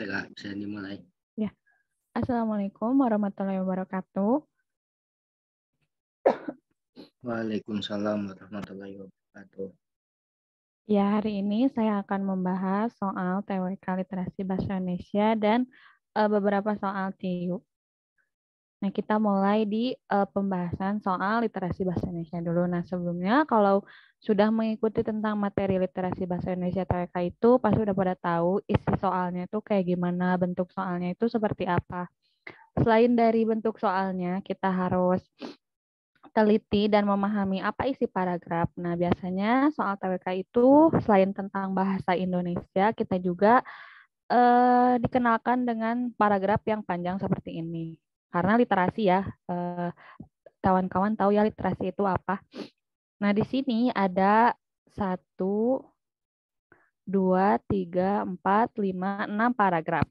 Oke Kak, bisa dimulai. Ya. Assalamualaikum warahmatullahi wabarakatuh. Waalaikumsalam warahmatullahi wabarakatuh. Ya, hari ini saya akan membahas soal TWK Literasi Bahasa Indonesia dan beberapa soal TIU. Nah, kita mulai di pembahasan soal literasi bahasa Indonesia dulu. Nah, sebelumnya kalau sudah mengikuti tentang materi literasi bahasa Indonesia TWK itu pasti udah pada tahu isi soalnya itu kayak gimana, bentuk soalnya itu seperti apa. Selain dari bentuk soalnya, kita harus teliti dan memahami apa isi paragraf. Nah, biasanya soal TWK itu selain tentang bahasa Indonesia, kita juga dikenalkan dengan paragraf yang panjang seperti ini. Karena literasi ya, kawan-kawan tahu ya literasi itu apa. Nah, di sini ada 1, 2, 3, 4, 5, 6 paragraf.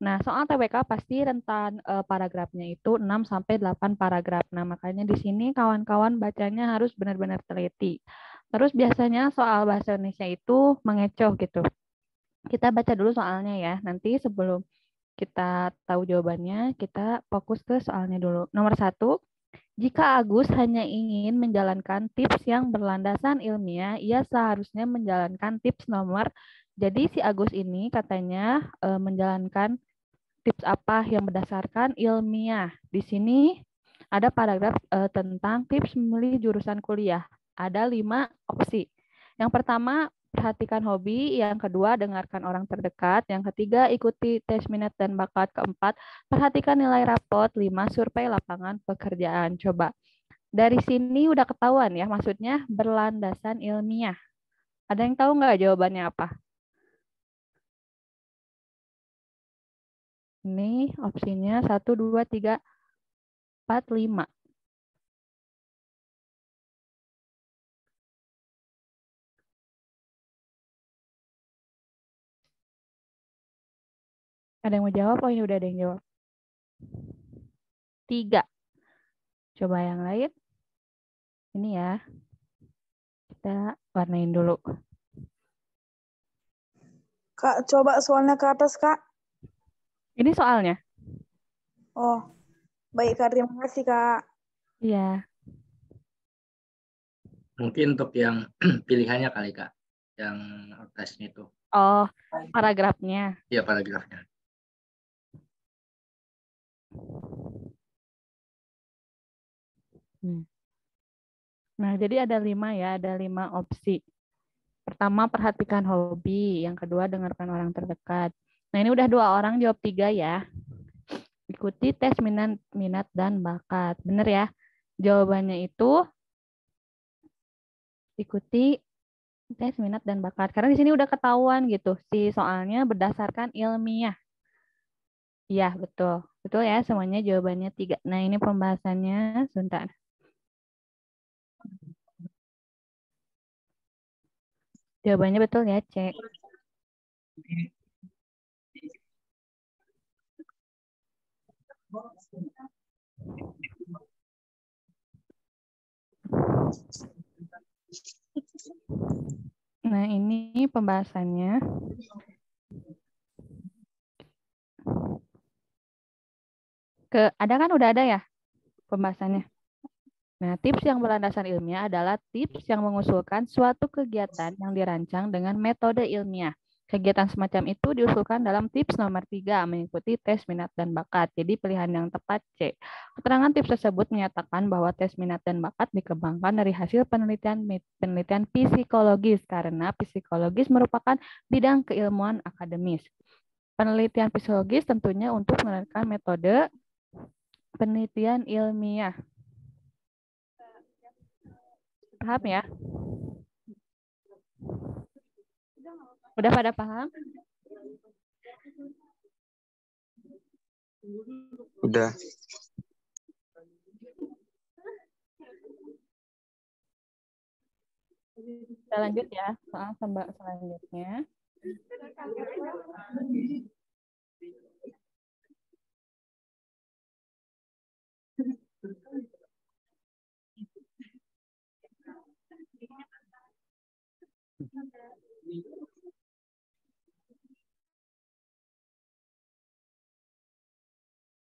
Nah, soal TWK pasti rentan paragrafnya itu 6 sampai 8 paragraf. Nah, makanya di sini kawan-kawan bacanya harus benar-benar teliti. Terus biasanya soal bahasa Indonesia itu mengecoh gitu. Kita baca dulu soalnya ya. Nanti sebelum kita tahu jawabannya, kita fokus ke soalnya dulu. Nomor 1, jika Agus hanya ingin menjalankan tips yang berlandasan ilmiah, ia seharusnya menjalankan tips nomor. Jadi si Agus ini katanya menjalankan tips apa yang berdasarkan ilmiah. Di sini ada paragraf tentang tips memilih jurusan kuliah. Ada 5 opsi. Yang pertama, perhatikan hobi. Yang kedua, dengarkan orang terdekat. Yang ketiga, ikuti tes minat dan bakat. Keempat, perhatikan nilai rapot. 5, survei lapangan pekerjaan. Coba. Dari sini udah ketahuan ya, maksudnya berlandasan ilmiah. Ada yang tahu nggak jawabannya apa? Ini opsinya 1, 2, 3, 4, 5. Ada yang mau jawab? Oh, ini udah ada yang jawab. 3. Coba yang lain. Ini ya. Kita warnain dulu. Kak, coba soalnya ke atas, Kak. Ini soalnya. Oh, baik, Kak. Terima kasih, Kak. Iya. Mungkin untuk yang pilihannya kali Kak, yang tesnya itu. Oh, paragrafnya. Iya, paragrafnya. Nah, jadi ada 5 ya, ada 5 opsi. Pertama, perhatikan hobi. Yang kedua, dengarkan orang terdekat. Nah, ini udah 2 orang jawab 3 ya. Ikuti tes minat dan bakat. Bener ya? Jawabannya itu ikuti tes minat dan bakat. Karena di sini udah ketahuan gitu. Si soalnya berdasarkan ilmiah. Iya, betul. Betul ya, semuanya jawabannya 3. Nah, ini pembahasannya sebentar. Jawabannya betul ya, cek. Nah, ini pembahasannya. Ada kan udah ada ya pembahasannya. Nah, tips yang berlandasan ilmiah adalah tips yang mengusulkan suatu kegiatan yang dirancang dengan metode ilmiah. Kegiatan semacam itu diusulkan dalam tips nomor 3, mengikuti tes minat dan bakat. Jadi pilihan yang tepat C. Keterangan tips tersebut menyatakan bahwa tes minat dan bakat dikembangkan dari hasil penelitian psikologis karena psikologis merupakan bidang keilmuan akademis. Penelitian psikologis tentunya untuk menggunakan metode penelitian ilmiah. Paham ya? Udah pada paham? Udah. Kita lanjut ya, soal selanjutnya.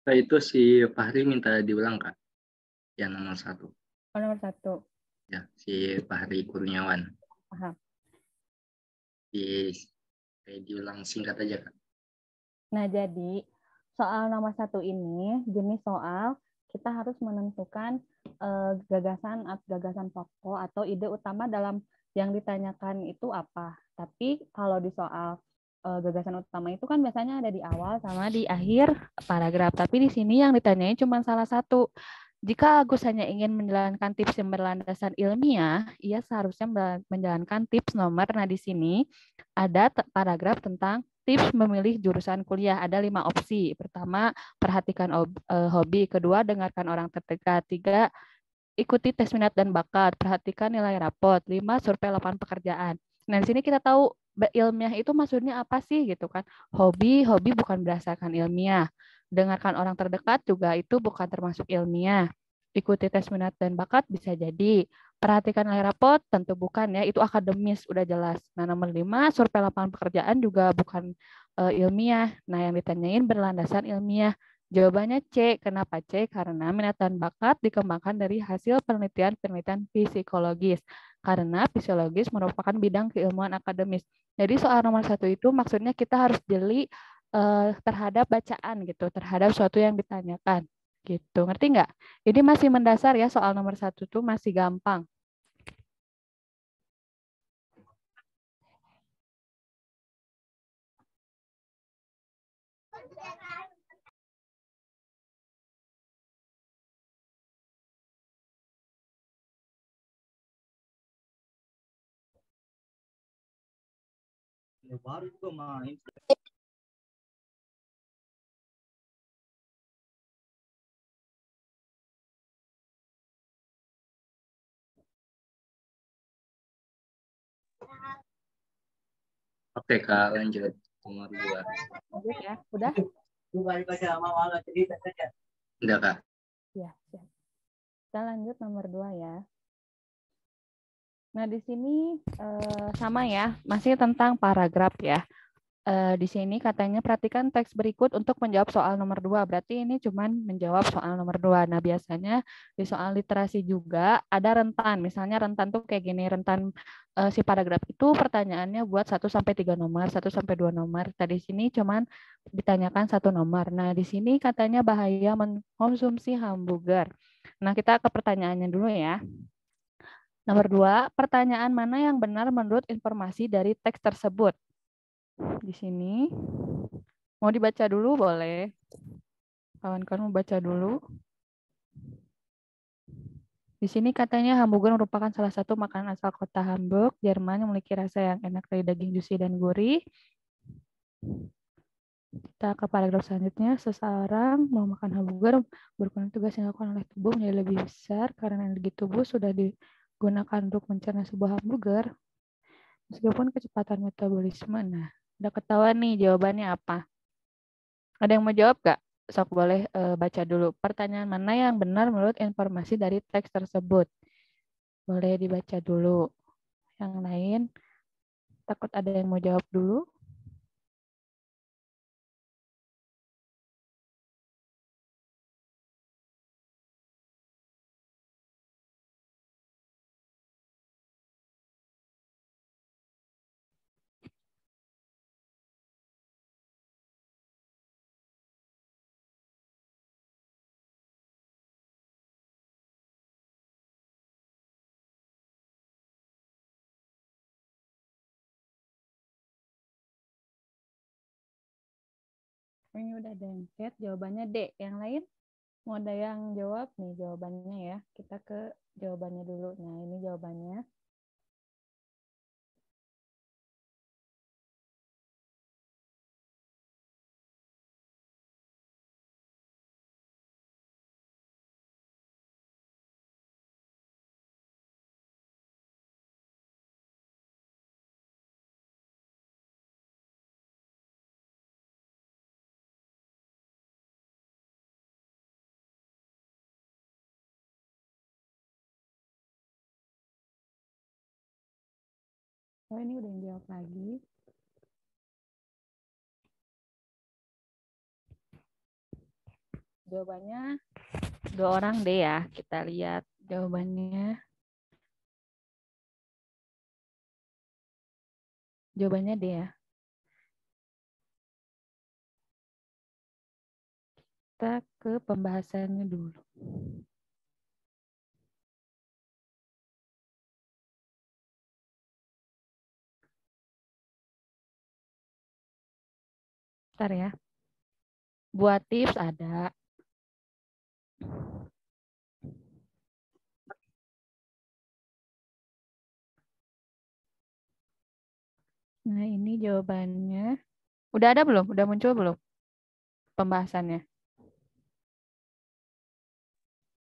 Nah, itu si Fahri minta diulang, Kak. Yang nomor 1. Oh, nomor 1. Ya, si Fahri Kurniawan. Paham. Diulang singkat aja, Kak. Nah, jadi soal nomor 1 ini jenis soal kita harus menentukan gagasan pokok atau ide utama dalam yang ditanyakan itu apa. Tapi kalau di soal gagasan utama itu kan biasanya ada di awal sama di akhir paragraf. Tapi di sini yang ditanyai cuma salah satu. Jika Agus hanya ingin menjalankan tips yang berlandasan ilmiah, ia seharusnya menjalankan tips nomor. Nah, di sini ada paragraf tentang tips memilih jurusan kuliah. Ada 5 opsi. Pertama, perhatikan hobi. Kedua, dengarkan orang terdekat. 3, ikuti tes minat dan bakat. Perhatikan nilai rapot. 5, survei lapangan pekerjaan. Nah, di sini kita tahu ilmiah itu maksudnya apa sih gitu kan. Hobi bukan berdasarkan ilmiah. Dengarkan orang terdekat juga itu bukan termasuk ilmiah. Ikuti tes minat dan bakat bisa jadi. Perhatikan nilai rapot tentu bukan ya, itu akademis udah jelas. Nah, nomor 5, survei lapangan pekerjaan juga bukan ilmiah. Nah, yang ditanyain berlandasan ilmiah. Jawabannya C. Kenapa C? Karena minat dan bakat dikembangkan dari hasil penelitian-penelitian psikologis. Karena fisiologis merupakan bidang keilmuan akademis. Jadi soal nomor 1 itu maksudnya kita harus jeli terhadap bacaan gitu, terhadap sesuatu yang ditanyakan. Gitu, ngerti nggak? Ini masih mendasar ya, soal nomor 1 tuh masih gampang. Baru juga main. Oke, Kak, lanjut. Nomor 2. Lanjut ya, udah? Udah, Kak. Ya, siap. Kita lanjut nomor 2 ya. Nah, di sini sama ya, masih tentang paragraf ya. Di sini katanya perhatikan teks berikut untuk menjawab soal nomor 2. Berarti ini cuman menjawab soal nomor 2. Nah, biasanya di soal literasi juga ada rentan. Misalnya rentan tuh kayak gini, rentan si paragraf itu pertanyaannya buat 1 sampai 3 nomor, 1 sampai 2 nomor. Tadi sini cuman ditanyakan 1 nomor. Nah, di sini katanya bahaya mengkonsumsi hamburger. Nah, kita ke pertanyaannya dulu ya. Nomor 2, pertanyaan mana yang benar menurut informasi dari teks tersebut? Di sini mau dibaca dulu boleh. Kawan-kawan mau baca dulu. Di sini katanya hamburger merupakan salah satu makanan asal kota Hamburg, Jerman yang memiliki rasa yang enak dari daging juicy dan gurih. Kita ke paragraf selanjutnya. Seseorang mau makan hamburger merupakan tugas yang dilakukan oleh tubuh menjadi lebih besar karena energi tubuh sudah digunakan untuk mencerna sebuah hamburger. Meskipun kecepatan metabolisme. Nah, udah ketahuan nih jawabannya apa. Ada yang mau jawab gak? Sok boleh baca dulu. Pertanyaan mana yang benar menurut informasi dari teks tersebut? Boleh dibaca dulu. Yang lain, takut ada yang mau jawab dulu. Ini udah ada yang chat, jawabannya D. Yang lain, mau ada yang jawab nih jawabannya ya. Kita ke jawabannya dulu. Nah, ini jawabannya. Oh, ini udah yang jawab lagi. Jawabannya 2 orang D ya. Kita lihat jawabannya. Jawabannya D ya. Kita ke pembahasannya dulu. Bentar ya. Buat tips ada. Nah, ini jawabannya. Udah ada belum? Udah muncul belum pembahasannya?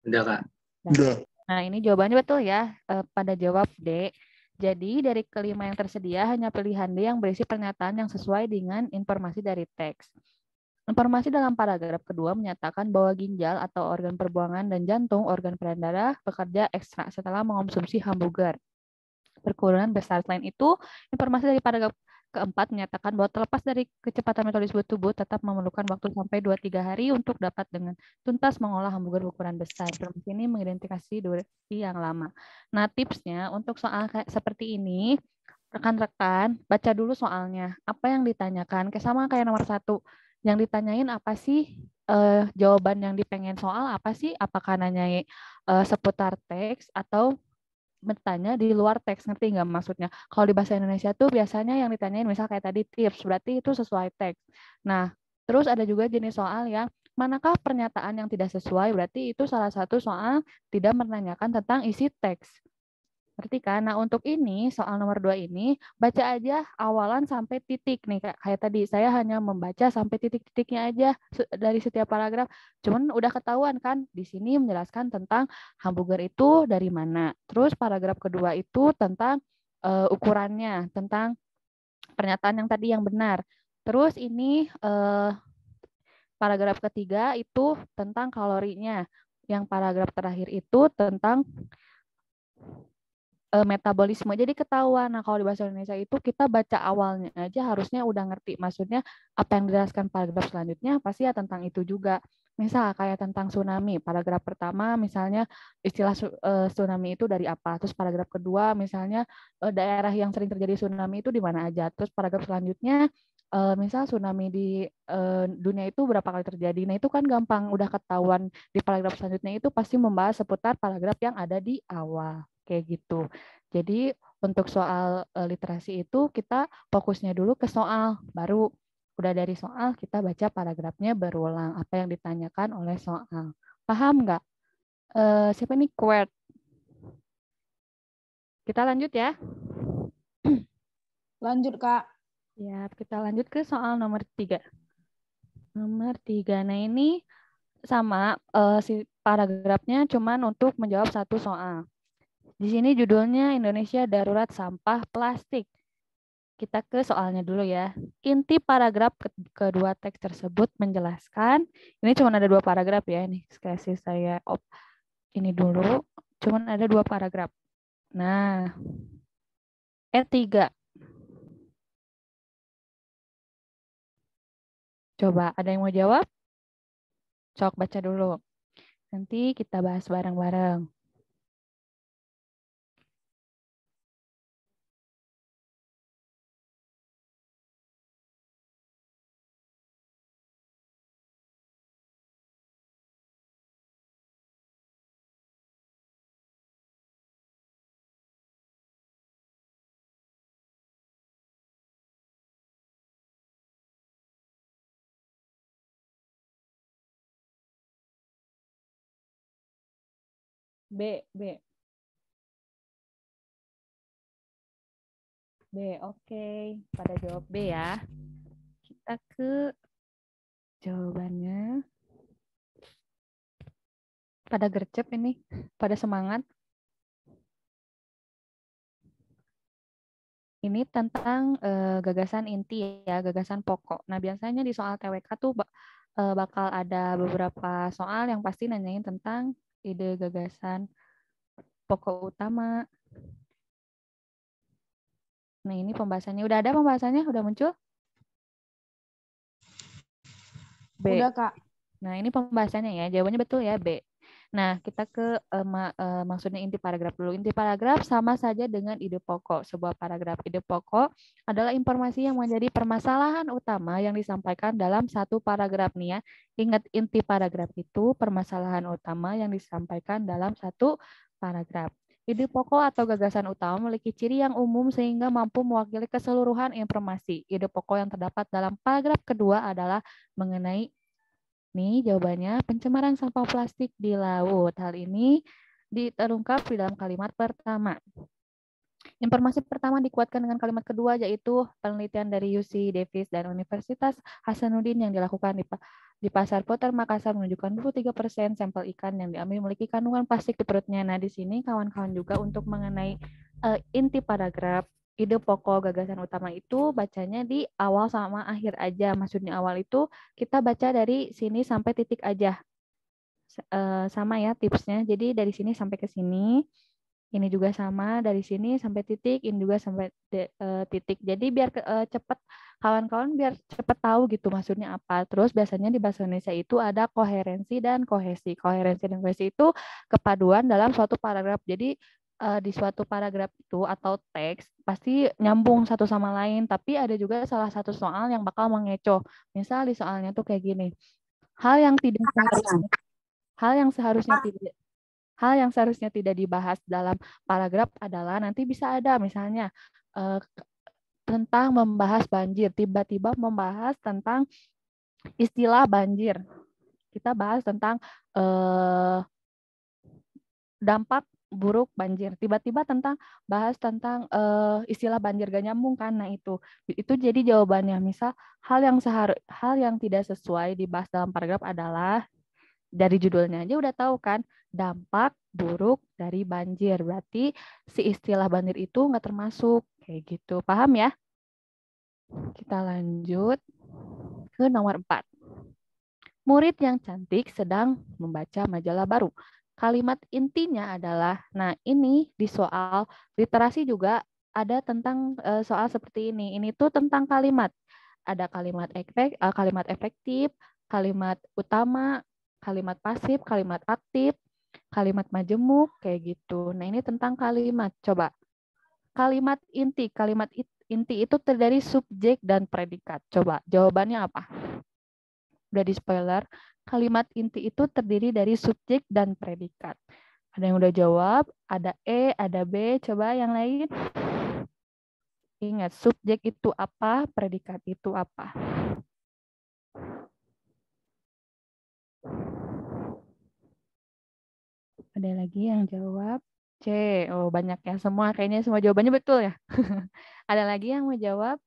Udah, Kak. Udah. Nah, ini jawabannya betul ya. Pada jawab D. Jadi, dari kelima yang tersedia, hanya pilihan D yang berisi pernyataan yang sesuai dengan informasi dari teks. Informasi dalam paragraf kedua menyatakan bahwa ginjal atau organ perbuangan dan jantung, organ peredaran darah, bekerja ekstra setelah mengonsumsi hamburger. Berkurungan besar. Selain itu, informasi dari paragraf keempat menyatakan bahwa terlepas dari kecepatan metabolisme tubuh tetap memerlukan waktu sampai 2-3 hari untuk dapat dengan tuntas mengolah hamburger berukuran besar. Informasi ini mengidentifikasi durasi yang lama. Nah, tipsnya untuk soal seperti ini, rekan-rekan baca dulu soalnya. Apa yang ditanyakan? Sama kayak nomor 1. Yang ditanyain apa sih? Jawaban yang dipengen soal apa sih? Apakah nanya seputar teks atau bertanya di luar teks, ngerti nggak maksudnya? Kalau di bahasa Indonesia tuh biasanya yang ditanyain misal kayak tadi tips, berarti itu sesuai teks. Nah, terus ada juga jenis soal yang manakah pernyataan yang tidak sesuai, berarti itu salah satu soal tidak menanyakan tentang isi teks. Ngerti kan? Nah, untuk ini, soal nomor 2 ini, baca aja awalan sampai titik nih. Kayak tadi, saya hanya membaca sampai titik-titiknya aja dari setiap paragraf. Cuman udah ketahuan kan, di sini menjelaskan tentang hamburger itu dari mana. Terus paragraf kedua itu tentang ukurannya, tentang pernyataan yang tadi yang benar. Terus ini paragraf ketiga itu tentang kalorinya. Yang paragraf terakhir itu tentang metabolisme. Jadi ketahuan. Nah, kalau di bahasa Indonesia itu kita baca awalnya aja harusnya udah ngerti. Maksudnya apa yang dijelaskan paragraf selanjutnya pasti ya tentang itu juga. Misal kayak tentang tsunami. Paragraf pertama misalnya istilah tsunami itu dari apa. Terus paragraf kedua misalnya daerah yang sering terjadi tsunami itu di mana aja. Terus paragraf selanjutnya misal tsunami di dunia itu berapa kali terjadi. Nah, itu kan gampang udah ketahuan di paragraf selanjutnya itu pasti membahas seputar paragraf yang ada di awal. Kayak gitu. Jadi untuk soal literasi itu kita fokusnya dulu ke soal, baru udah dari soal kita baca paragrafnya berulang apa yang ditanyakan oleh soal. Paham nggak? Siapa nih Quert? Kita lanjut ya. Lanjut, Kak. Ya, kita lanjut ke soal nomor 3. Nomor 3. Nah, ini sama si paragrafnya cuman untuk menjawab satu soal. Di sini judulnya Indonesia Darurat Sampah Plastik. Kita ke soalnya dulu ya. Inti paragraf kedua teks tersebut menjelaskan, ini cuma ada 2 paragraf ya, ini kasih saya ini dulu, cuma ada 2 paragraf. Nah, E3. Coba ada yang mau jawab? Cok baca dulu. Nanti kita bahas bareng-bareng. B. Oke. Pada jawab B ya. Kita ke jawabannya. Pada gercep ini, pada semangat. Ini tentang gagasan inti ya, gagasan pokok. Nah, biasanya di soal TWK tuh bakal ada beberapa soal yang pasti nanyain tentang ide gagasan pokok utama. Nah, ini pembahasannya. Udah ada pembahasannya? Udah muncul? B. Udah, Kak. Nah, ini pembahasannya ya. Jawabannya betul ya, B. Nah, kita ke maksudnya inti paragraf dulu. Inti paragraf sama saja dengan ide pokok. Sebuah paragraf ide pokok adalah informasi yang menjadi permasalahan utama yang disampaikan dalam satu paragraf nih ya. Ingat, inti paragraf itu permasalahan utama yang disampaikan dalam satu paragraf. Ide pokok atau gagasan utama memiliki ciri yang umum sehingga mampu mewakili keseluruhan informasi. Ide pokok yang terdapat dalam paragraf kedua adalah mengenai nih jawabannya pencemaran sampah plastik di laut. Hal ini terungkap di dalam kalimat pertama. Informasi pertama dikuatkan dengan kalimat kedua, yaitu penelitian dari UC Davis dan Universitas Hasanuddin yang dilakukan di Pasar Potter Makassar menunjukkan 23% sampel ikan yang diambil memiliki kandungan plastik di perutnya. Nah, di sini kawan-kawan juga untuk mengenai inti paragraf, ide pokok gagasan utama itu bacanya di awal sama akhir aja. Maksudnya awal itu kita baca dari sini sampai titik aja. Sama ya tipsnya. Jadi dari sini sampai ke sini. Ini juga sama dari sini sampai titik, ini juga sampai titik. Jadi biar cepat kawan-kawan biar cepat tahu gitu maksudnya apa. Terus biasanya di bahasa Indonesia itu ada koherensi dan kohesi. Koherensi dan kohesi itu kepaduan dalam suatu paragraf. Jadi di suatu paragraf itu atau teks pasti nyambung satu sama lain, tapi ada juga salah satu soal yang bakal mengecoh. Misal di soalnya tuh kayak gini. Hal yang seharusnya tidak dibahas dalam paragraf adalah nanti bisa ada misalnya tentang membahas banjir, tiba-tiba membahas tentang istilah banjir. Kita bahas tentang dampak buruk banjir. Tiba-tiba bahas tentang istilah banjir, gak nyambung kan? Nah, itu jadi jawabannya. Misal hal yang tidak sesuai dibahas dalam paragraf adalah, dari judulnya aja udah tahu kan, dampak buruk dari banjir. Berarti si istilah banjir itu nggak termasuk. Kayak gitu. Paham ya? Kita lanjut ke nomor 4. Murid yang cantik sedang membaca majalah baru. Kalimat intinya adalah, nah ini di soal literasi juga ada tentang soal seperti ini. Ini tuh tentang kalimat. Ada kalimat efektif, kalimat utama, kalimat pasif, kalimat aktif, kalimat majemuk, kayak gitu. Nah, ini tentang kalimat. Coba. Kalimat inti. Kalimat inti itu terdiri dari subjek dan predikat. Coba, jawabannya apa? Udah di spoiler. Kalimat inti itu terdiri dari subjek dan predikat. Ada yang udah jawab, ada E, ada B. Coba yang lain. Ingat, subjek itu apa, predikat itu apa. Ada lagi yang jawab C. Oh, banyak ya. Kayaknya semua jawabannya betul ya. Ada lagi yang mau jawab?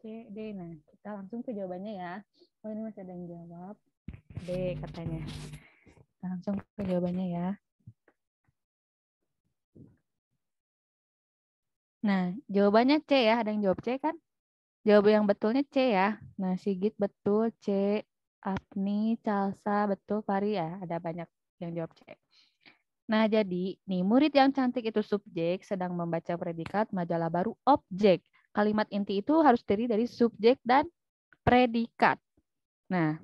C, D. Nah, kita langsung ke jawabannya ya. Oh, ini masih ada yang jawab. D katanya. Kita langsung ke jawabannya ya. Nah, jawabannya C ya. Ada yang jawab C kan? Jawaban yang betulnya C ya. Nah, Sigit betul, C. Apni, Calsa betul, Fari ya. Ada banyak yang jawab C. Nah, jadi nih murid yang cantik itu subjek, sedang membaca predikat, majalah baru objek. Kalimat inti itu harus terdiri dari subjek dan predikat. Nah,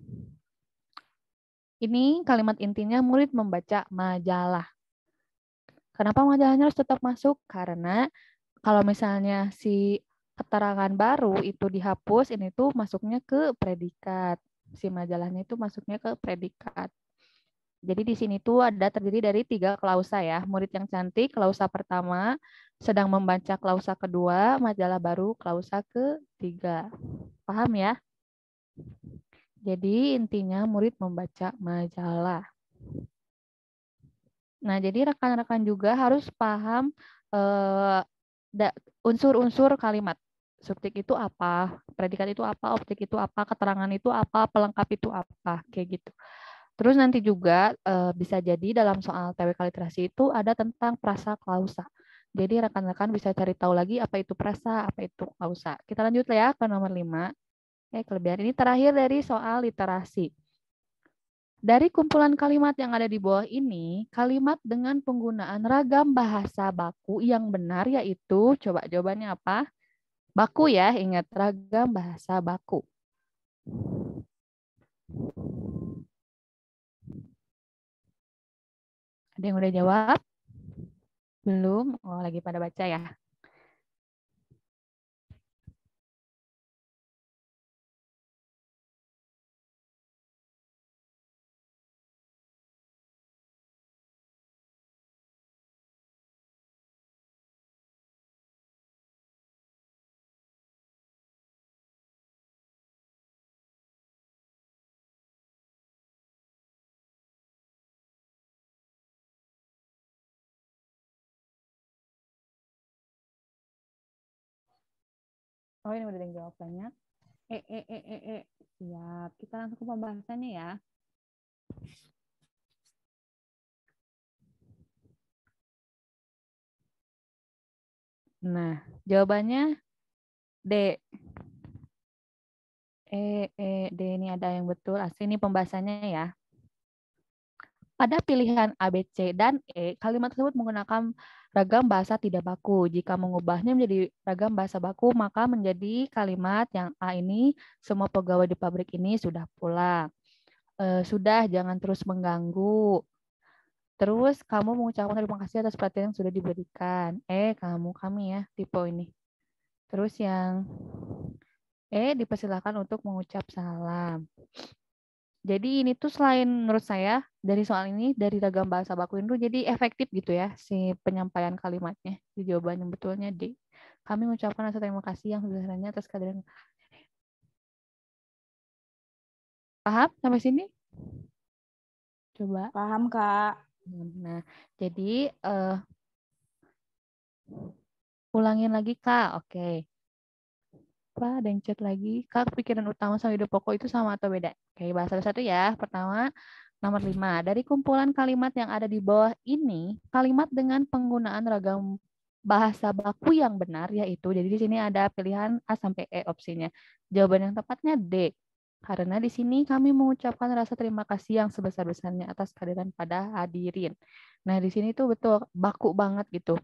ini kalimat intinya murid membaca majalah. Kenapa majalahnya harus tetap masuk? Karena kalau misalnya si keterangan baru itu dihapus, ini tuh masuknya ke predikat. Si majalahnya itu masuknya ke predikat. Jadi di sini tuh ada terdiri dari 3 klausa ya. Murid yang cantik, klausa pertama, sedang membaca klausa kedua, majalah baru klausa ketiga. Paham ya? Jadi intinya murid membaca majalah. Nah, jadi rekan-rekan juga harus paham unsur-unsur kalimat. subjek itu apa, predikat itu apa, objek itu apa, keterangan itu apa, pelengkap itu apa, kayak gitu. Terus nanti juga bisa jadi dalam soal TWK literasi itu ada tentang prasa klausa. Jadi rekan-rekan bisa cari tahu lagi apa itu prasa, apa itu klausa. Kita lanjut ya ke nomor 5. Kelebihan ini terakhir dari soal literasi. Dari kumpulan kalimat yang ada di bawah ini, kalimat dengan penggunaan ragam bahasa baku yang benar yaitu, coba jawabannya apa? Baku ya, ingat ragam bahasa baku. Ada yang udah jawab? Belum? Oh, lagi pada baca ya. Oh, ini udah ada yang jawab banyak. Siap. Kita langsung ke pembahasannya ya. Nah, jawabannya D. D ini ada yang betul. Asli ini pembahasannya ya. Pada pilihan A, B, C, dan E, kalimat tersebut menggunakan ragam bahasa tidak baku. Jika mengubahnya menjadi ragam bahasa baku, maka menjadi kalimat yang A ini, semua pegawai di pabrik ini sudah pulang. Sudah, jangan terus mengganggu. Terus, kamu mengucapkan terima kasih atas perhatian yang sudah diberikan. Kami ya, tipe ini. Terus yang dipersilakan untuk mengucap salam. Jadi ini tuh selain menurut saya dari soal ini dari ragam bahasa baku itu jadi efektif gitu ya si penyampaian kalimatnya. Di jawaban yang betulnya D. Kami mengucapkan rasa terima kasih yang sebesar-besarnya atas kehadiran. Paham sampai sini? Coba. Paham, Kak. Nah, jadi ulangin lagi Kak. Oke. Apa ada yang chat lagi? Kak, pikiran utama sama ide pokok itu sama atau beda? Oke, bahas satu-satu ya. Pertama, nomor 5. Dari kumpulan kalimat yang ada di bawah ini, kalimat dengan penggunaan ragam bahasa baku yang benar yaitu, jadi di sini ada pilihan A sampai E opsinya. Jawaban yang tepatnya D. Karena di sini kami mengucapkan rasa terima kasih yang sebesar-besarnya atas kehadiran pada hadirin. Nah, di sini tuh betul baku banget gitu.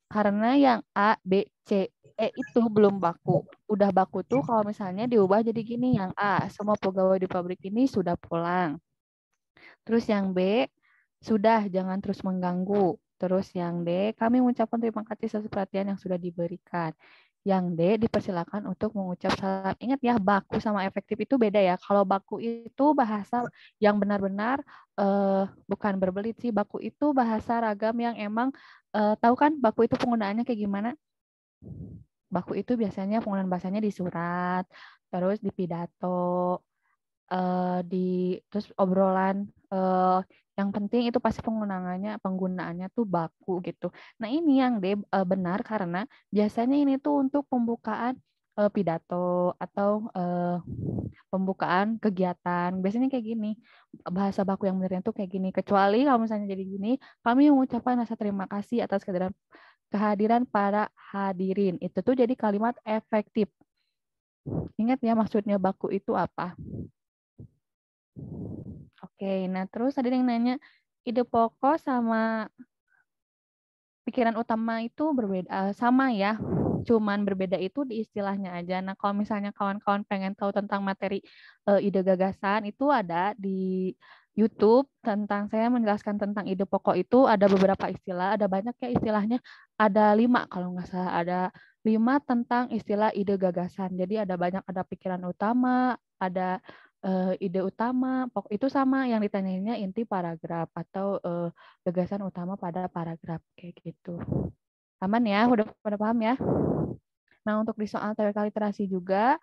Karena yang A, B, C, E itu belum baku. Udah baku tuh kalau misalnya diubah jadi gini, yang A, semua pegawai di pabrik ini sudah pulang. Terus yang B, sudah jangan terus mengganggu. Terus yang D, kami mengucapkan terima kasih atas perhatian yang sudah diberikan. Yang D, dipersilakan untuk mengucap salam. Ingat ya, baku sama efektif itu beda ya. Kalau baku itu bahasa yang benar-benar bukan berbelit sih. Baku itu bahasa ragam yang emang tahu kan baku itu penggunaannya kayak gimana? Baku itu biasanya penggunaan bahasanya di surat, terus di pidato, terus obrolan yang penting itu pasti penggunaannya tuh baku gitu. Nah, ini yang benar karena biasanya ini tuh untuk pembukaan pidato atau pembukaan kegiatan. Biasanya kayak gini. Bahasa baku yang benernya tuh kayak gini. Kecuali kalau misalnya jadi gini, kami mengucapkan rasa terima kasih atas kehadiran para hadirin. Itu tuh jadi kalimat efektif. Ingat ya maksudnya baku itu apa? Oke, nah terus ada yang nanya, ide pokok sama pikiran utama itu berbeda, sama ya, cuman berbeda itu di istilahnya aja. Nah, kalau misalnya kawan-kawan pengen tahu tentang materi ide gagasan, itu ada di YouTube tentang saya menjelaskan tentang ide pokok itu ada beberapa istilah, ada banyak ya istilahnya, ada 5 kalau nggak salah, ada 5 tentang istilah ide gagasan. Jadi ada banyak, ada pikiran utama, ada ide utama, pokok itu sama yang ditanyainnya inti paragraf atau gagasan utama pada paragraf kayak gitu. Aman ya, udah pada paham ya? Nah, untuk di soal TWK literasi juga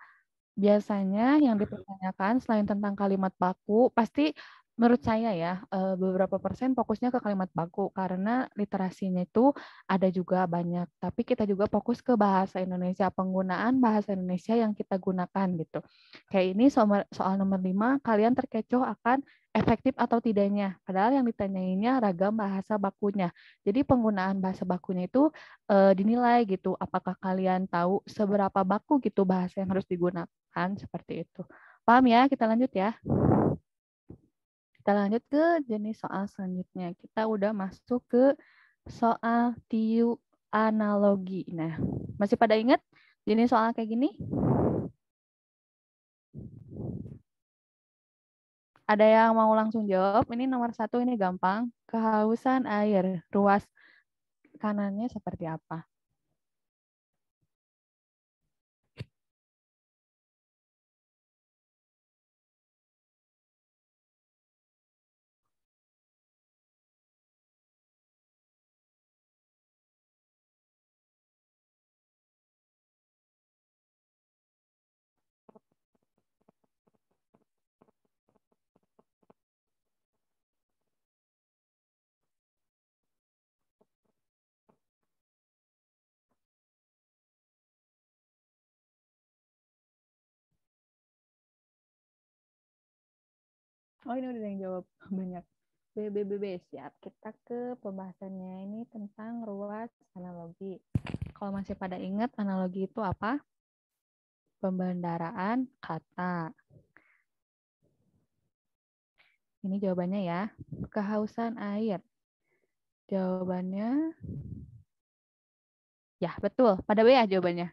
biasanya yang dipertanyakan selain tentang kalimat baku, pasti menurut saya ya, beberapa persen fokusnya ke kalimat baku karena literasinya itu ada juga banyak. Tapi kita juga fokus ke bahasa Indonesia, penggunaan bahasa Indonesia yang kita gunakan gitu. Kayak ini soal nomor 5, kalian terkecoh akan efektif atau tidaknya. Padahal yang ditanyainnya ragam bahasa bakunya. Jadi penggunaan bahasa bakunya itu dinilai gitu. Apakah kalian tahu seberapa baku gitu bahasa yang harus digunakan seperti itu. Paham ya? Kita lanjut ya. Kita lanjut ke jenis soal selanjutnya. Kita udah masuk ke soal tiu analogi. Nah, masih pada ingat jenis soal kayak gini? Ada yang mau langsung jawab? Ini nomor 1, ini gampang. Kehausan air. Ruas kanannya seperti apa? Oh, ini udah ada yang jawab banyak. BBBB, siap. Kita ke pembahasannya ini tentang ruas analogi. Kalau masih pada ingat analogi itu apa? Pembendaraan kata. Ini jawabannya ya. Kehausan air. Jawabannya, ya betul. Pada B ya jawabannya.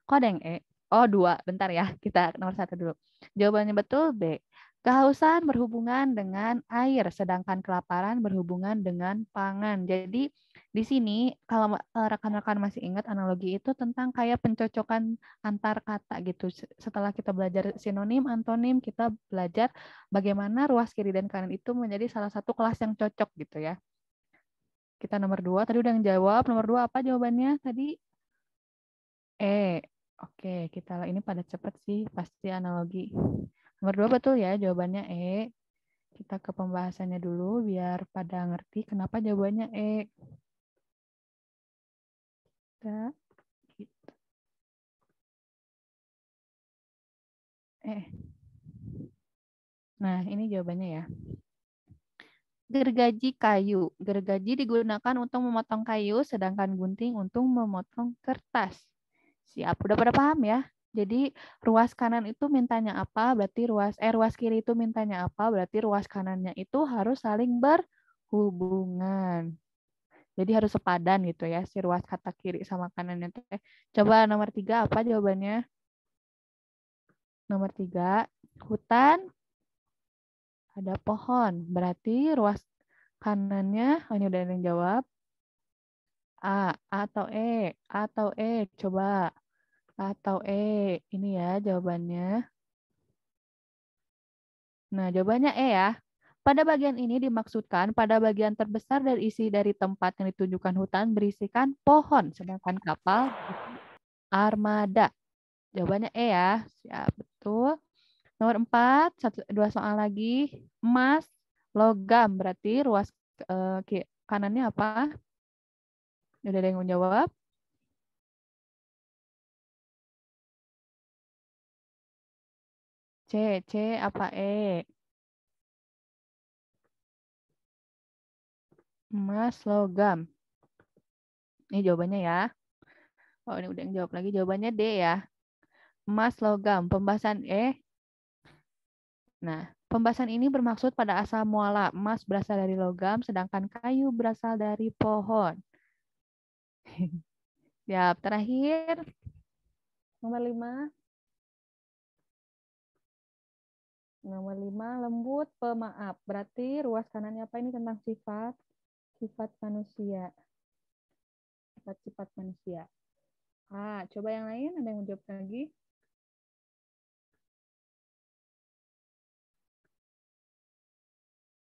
Kok ada yang E? Oh, 2. Bentar ya. Kita nomor 1 dulu. Jawabannya betul B. Kehausan berhubungan dengan air, sedangkan kelaparan berhubungan dengan pangan. Jadi di sini kalau rekan-rekan masih ingat analogi itu tentang kayak pencocokan antar kata gitu. Setelah kita belajar sinonim, antonim, kita belajar bagaimana ruas kiri dan kanan itu menjadi salah satu kelas yang cocok gitu ya. Kita nomor 2, tadi udah jawab. Nomor 2 apa jawabannya tadi? E. Oke, kita ini pada cepet sih, pasti analogi. Nomor 2 betul ya, jawabannya E. Kita ke pembahasannya dulu biar pada ngerti kenapa jawabannya E. Kita, gitu. Nah, ini jawabannya ya. Gergaji kayu. Gergaji digunakan untuk memotong kayu, sedangkan gunting untuk memotong kertas. Siap, udah pada paham ya? Jadi ruas kanan itu mintanya apa, berarti ruas kiri itu mintanya apa, berarti ruas kanannya itu harus saling berhubungan. Jadi harus sepadan gitu ya, si ruas kata kiri sama kanannya. Coba nomor 3 apa jawabannya? Nomor 3, hutan ada pohon. Berarti ruas kanannya, ini udah ada yang jawab. A atau E, atau E, coba. Atau E, ini ya jawabannya. Nah, jawabannya E ya. Pada bagian ini dimaksudkan pada bagian terbesar dari isi dari tempat yang ditunjukkan hutan berisikan pohon, sedangkan kapal armada. Jawabannya E ya. Siap, betul. Nomor 4, 2 soal lagi. Emas, logam. Berarti ruas kanannya apa? Udah ada yang menjawab? C apa E? Emas, logam. Ini jawabannya ya. Oh, ini udah yang jawab lagi. Jawabannya D ya. Emas, logam. Pembahasan E. Nah, pembahasan ini bermaksud pada asal muala. Emas berasal dari logam, sedangkan kayu berasal dari pohon. Ya, terakhir. Nomor 5. Nomor 5, lembut pemaaf. Berarti ruas kanannya apa ini tentang sifat? Sifat manusia. Sifat-sifat manusia. Coba yang lain, ada yang menjawab lagi?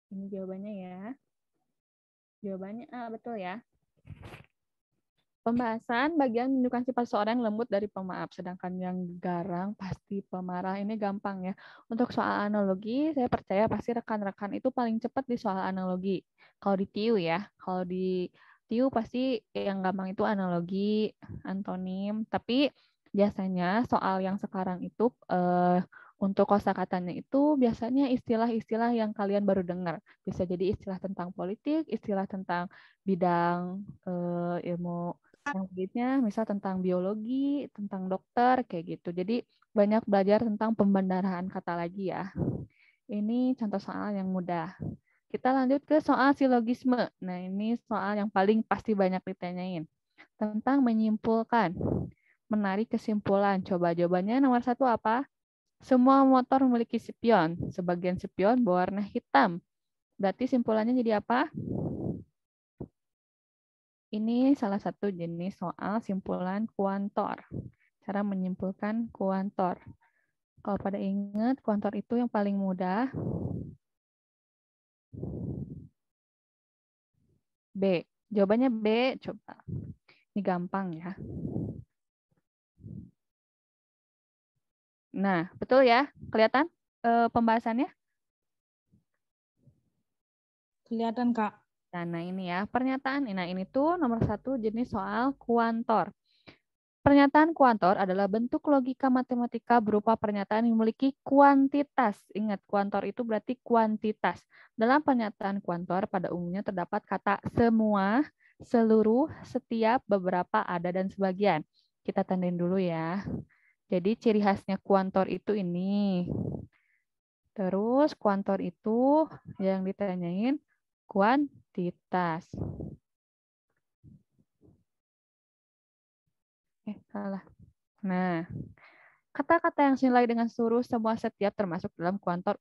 Ini jawabannya ya. Jawabannya A, betul ya. Pembahasan bagian menunjukkan sifat seorang yang lembut dari pemaaf, sedangkan yang garang pasti pemarah. Ini gampang ya. Untuk soal analogi, saya percaya pasti rekan-rekan itu paling cepat di soal analogi. Kalau di TIU ya, kalau di TIU pasti yang gampang itu analogi, antonim. Tapi biasanya soal yang sekarang itu untuk kosakatanya itu biasanya istilah-istilah yang kalian baru dengar. Bisa jadi istilah tentang politik, istilah tentang bidang ilmu selanjutnya, misal tentang biologi, tentang dokter, kayak gitu. Jadi banyak belajar tentang pembendaharaan kata lagi ya. Ini contoh soal yang mudah. Kita lanjut ke soal silogisme. Nah, ini soal yang paling pasti banyak ditanyain. Tentang menyimpulkan, menarik kesimpulan. Coba jawabannya nomor 1 apa? Semua motor memiliki spion. Sebagian spion berwarna hitam. Berarti simpulannya jadi apa? Ini salah satu jenis soal simpulan kuantor. Cara menyimpulkan kuantor. Kalau pada ingat, kuantor itu yang paling mudah. B. Jawabannya B. Coba. Ini gampang ya. Nah, betul ya? Kelihatan pembahasannya? Kelihatan, Kak. Nah, ini ya pernyataan. Nah, ini tuh nomor 1 jenis soal kuantor. Pernyataan kuantor adalah bentuk logika matematika berupa pernyataan yang memiliki kuantitas. Ingat, kuantor itu berarti kuantitas. Dalam pernyataan kuantor pada umumnya terdapat kata semua, seluruh, setiap, beberapa, ada, dan sebagian. Kita tandain dulu ya. Jadi ciri khasnya kuantor itu ini. Terus kuantor itu yang ditanyain kuantitas. Salah. Nah, kata-kata yang senilai dengan seluruh semua setiap termasuk dalam kuantor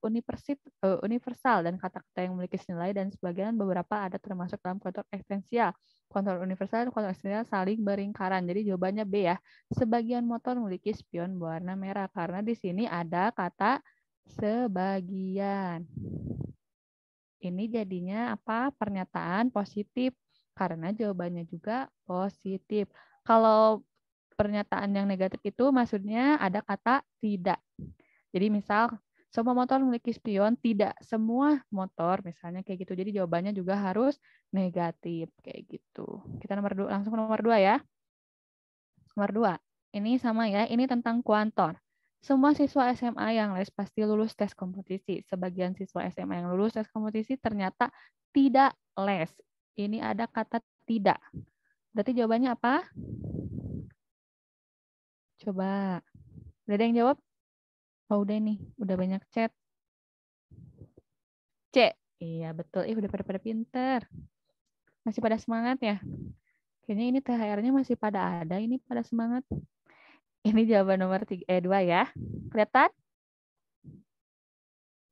universal dan kata-kata yang memiliki senilai dan sebagian beberapa ada termasuk dalam kuantor eksistensial. Kuantor universal dan kuantor eksistensial saling beringkaran. Jadi jawabannya B ya. Sebagian motor memiliki spion berwarna merah karena di sini ada kata sebagian. Ini jadinya apa? Pernyataan positif karena jawabannya juga positif. Kalau pernyataan yang negatif itu maksudnya ada kata tidak. Jadi misal semua motor memiliki spion, tidak semua motor misalnya kayak gitu. Jadi jawabannya juga harus negatif kayak gitu. Kita langsung ke nomor 2 ya. Nomor 2. Ini sama ya, ini tentang kuantor. Semua siswa SMA yang les pasti lulus tes kompetisi. Sebagian siswa SMA yang lulus tes kompetisi ternyata tidak les. Ini ada kata tidak. Berarti jawabannya apa? Coba. Udah ada yang jawab? Oh, udah nih. Udah banyak chat. C. Iya, betul. Udah pada pinter. Masih pada semangat ya? Kayaknya ini THR-nya masih pada ada. Ini pada semangat. Ini jawaban nomor 2 ya. Kelihatan?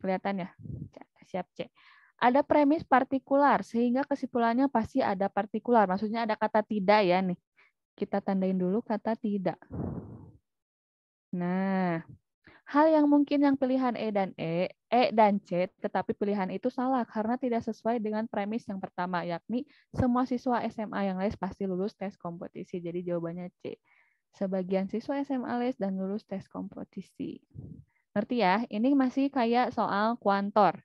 Kelihatan ya? Siap, C. Ada premis partikular, sehingga kesimpulannya pasti ada partikular. Maksudnya ada kata tidak ya nih. Kita tandain dulu kata tidak. Nah, hal yang mungkin yang pilihan E dan C, tetapi pilihan itu salah karena tidak sesuai dengan premis yang pertama, yakni semua siswa SMA yang les pasti lulus tes kompetisi. Jadi jawabannya C. Sebagian siswa SMA les dan lulus tes kompetisi. Ngerti ya? Ini masih kayak soal kuantor.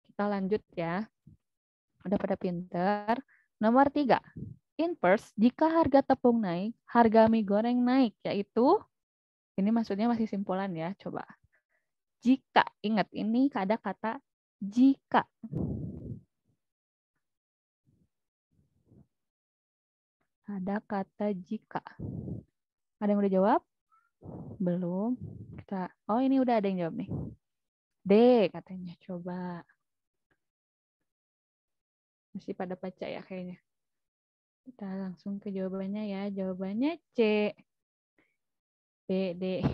Kita lanjut ya. Udah pada pinter. Nomor 3. Inverse, jika harga tepung naik, harga mie goreng naik, yaitu ini maksudnya masih simpulan ya, coba. Jika, ingat ini ada kata jika. Ada kata jika. Ada yang udah jawab? Belum. Oh, ini udah ada yang jawab nih. D katanya, coba. Masih pada baca ya kayaknya. Kita langsung ke jawabannya ya. Jawabannya C. B, D.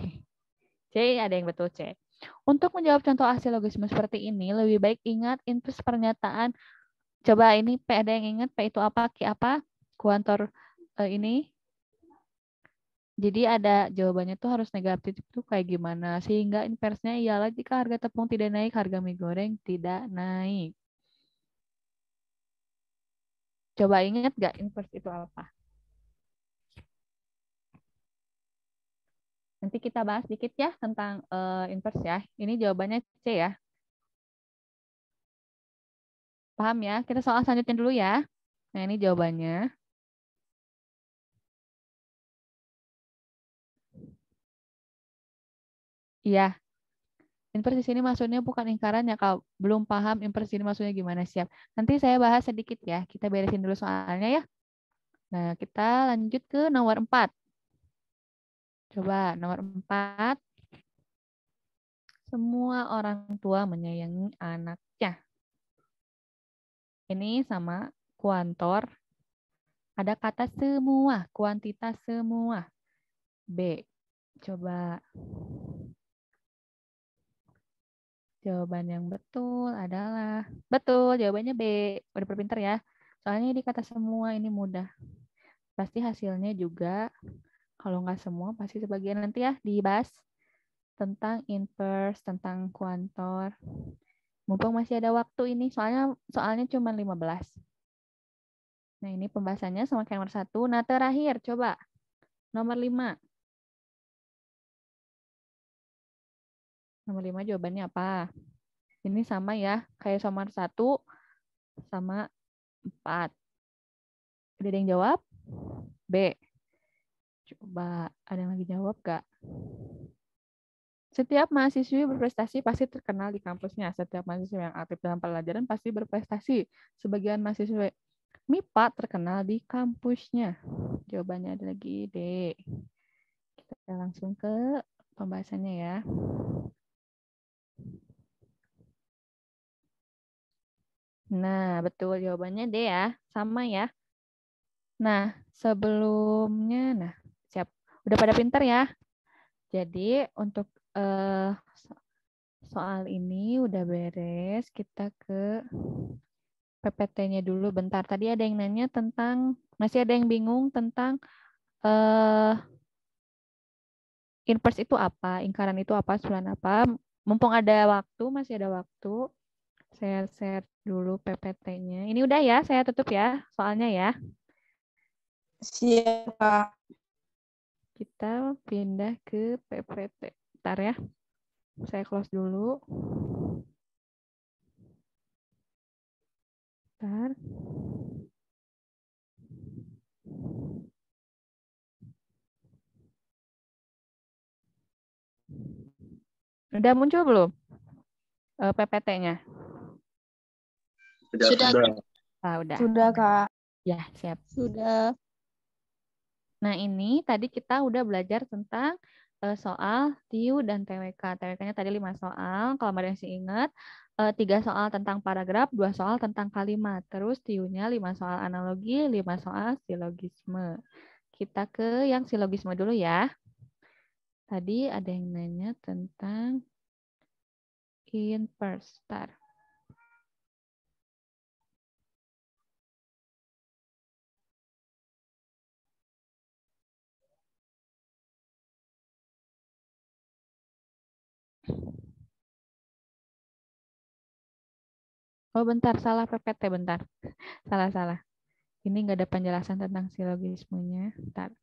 C, ada yang betul C. Untuk menjawab contoh asilogisme seperti ini, lebih baik ingat input pernyataan. Coba ini P, ada yang ingat P itu apa? Q apa? Kuantor ini. Jadi ada jawabannya tuh harus negatif itu kayak gimana. Sehingga inversnya ialah jika harga tepung tidak naik, harga mie goreng tidak naik. Coba ingat gak inverse itu apa? Nanti kita bahas dikit ya tentang inverse ya. Ini jawabannya C ya. Paham ya? Kita soal selanjutnya dulu ya. Nah, ini jawabannya. Iya. Inverse di sini maksudnya bukan lingkaran ya. Kalau belum paham inverse ini maksudnya gimana, siap. Nanti saya bahas sedikit ya. Kita beresin dulu soalnya ya. Nah, kita lanjut ke nomor 4. Coba nomor 4. Semua orang tua menyayangi anaknya. Ini sama kuantor. Ada kata semua, kuantitas semua. B. Coba. Jawaban yang betul adalah betul, jawabannya B. Udah pinter ya. Soalnya di kata semua ini mudah. Pasti hasilnya juga, kalau nggak semua, pasti sebagian nanti ya dibahas tentang inverse, tentang kuantor. Mumpung masih ada waktu ini, soalnya cuma 15. Nah, ini pembahasannya sama kayak nomor 1. Nah, terakhir, coba. Nomor 5. Nomor 5 jawabannya apa? Ini sama ya, kayak nomor 1 sama 4. Udah ada yang jawab? B. Coba, ada yang lagi jawab gak? Setiap mahasiswi berprestasi pasti terkenal di kampusnya. Setiap mahasiswa yang aktif dalam pelajaran pasti berprestasi. Sebagian mahasiswa MIPA terkenal di kampusnya. Jawabannya ada lagi D. Kita langsung ke pembahasannya ya. Nah, betul jawabannya D ya. Sama ya. Nah, sebelumnya, siap. Udah pada pinter ya. Jadi, untuk soal ini udah beres. Kita ke PPT-nya dulu bentar. Tadi ada yang nanya tentang, masih ada yang bingung tentang inverse itu apa, lingkaran itu apa, susunan apa. Mumpung ada waktu, masih ada waktu, saya share dulu PPT-nya. Ini udah ya, saya tutup ya soalnya ya. Siap, Kak. Kita pindah ke PPT. Bentar ya, saya close dulu. Bentar. Udah muncul belum PPT-nya? Sudah. Ah, udah. Sudah, Kak. Ya, siap. Sudah. Nah, ini tadi kita udah belajar tentang soal TIU dan TWK. TWK-nya tadi 5 soal. Kalau masih ingat, 3 soal tentang paragraf, 2 soal tentang kalimat. Terus TIU-nya 5 soal analogi, 5 soal silogisme. Kita ke yang silogisme dulu ya. Tadi ada yang nanya tentang inverse. Oh, bentar, salah PPT, bentar. Salah. Ini nggak ada penjelasan tentang silogismenya. Bentar.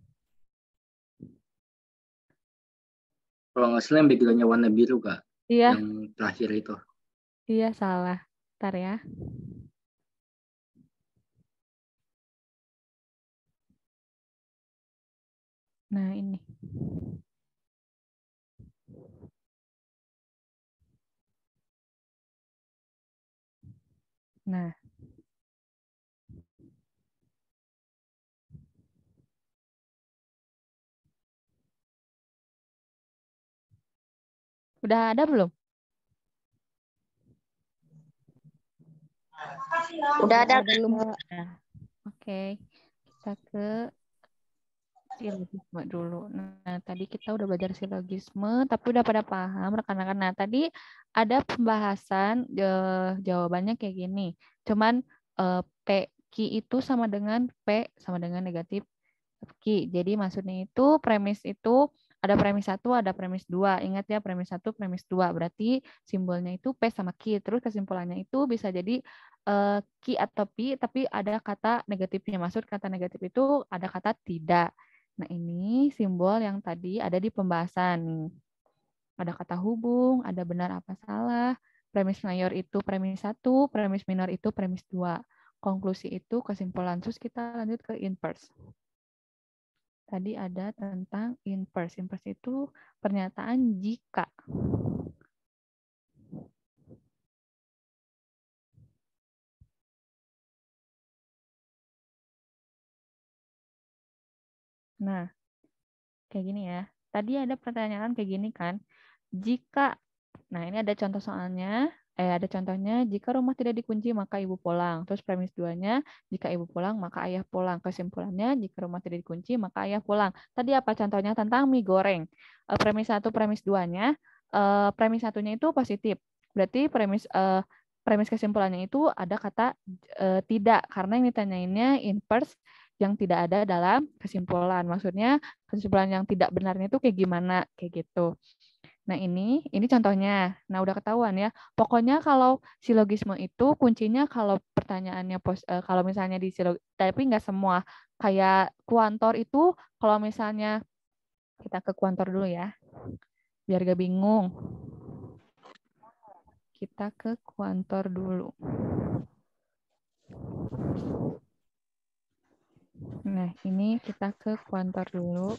Kalau nggak salah yang background-nya warna biru, Kak. Iya. Yang terakhir itu. Iya, salah. Bentar ya. Nah, ini. Nah. Udah ada belum? Udah ada Belum. Oke. Kita ke silogisme dulu. Nah, tadi kita udah belajar silogisme, tapi udah pada paham rekan-rekan. Nah, tadi ada pembahasan jawabannya kayak gini. Cuman P Q itu sama dengan P sama dengan negatif Q. Jadi maksudnya itu premis itu ada premis 1, ada premis 2. Ingat ya, premis 1, premis 2. Berarti simbolnya itu P sama Q. Terus kesimpulannya itu bisa jadi Q atau P, tapi ada kata negatifnya. Maksud kata negatif itu ada kata tidak. Nah, ini simbol yang tadi ada di pembahasan nih. Ada kata hubung, ada benar apa salah, premis mayor itu premis 1, premis minor itu premis 2. Konklusi itu kesimpulan. Terus kita lanjut ke inverse. Tadi ada tentang inverse. Inverse itu pernyataan jika. Nah, kayak gini ya. Tadi ada pertanyaan kayak gini kan. Jika, nah ini ada contoh soalnya, ada contohnya, jika rumah tidak dikunci maka ibu pulang. Terus premis 2-nya, jika ibu pulang maka ayah pulang. Kesimpulannya, jika rumah tidak dikunci maka ayah pulang. Tadi apa contohnya? Tentang mie goreng. Premis 1, premis 2-nya, premis 1-nya itu positif. Berarti premis kesimpulannya itu ada kata tidak, karena yang ditanyainnya inverse yang tidak ada dalam kesimpulan. Maksudnya kesimpulan yang tidak benarnya itu kayak gimana, kayak gitu. Nah, ini contohnya. Nah, udah ketahuan ya. Pokoknya kalau silogisme itu kuncinya kalau pertanyaannya kalau misalnya di tapi nggak semua. Kayak kuantor itu kalau misalnya kita ke kuantor dulu ya. Biar gak bingung. Kita ke kuantor dulu. Nah, ini kita ke kuantor dulu.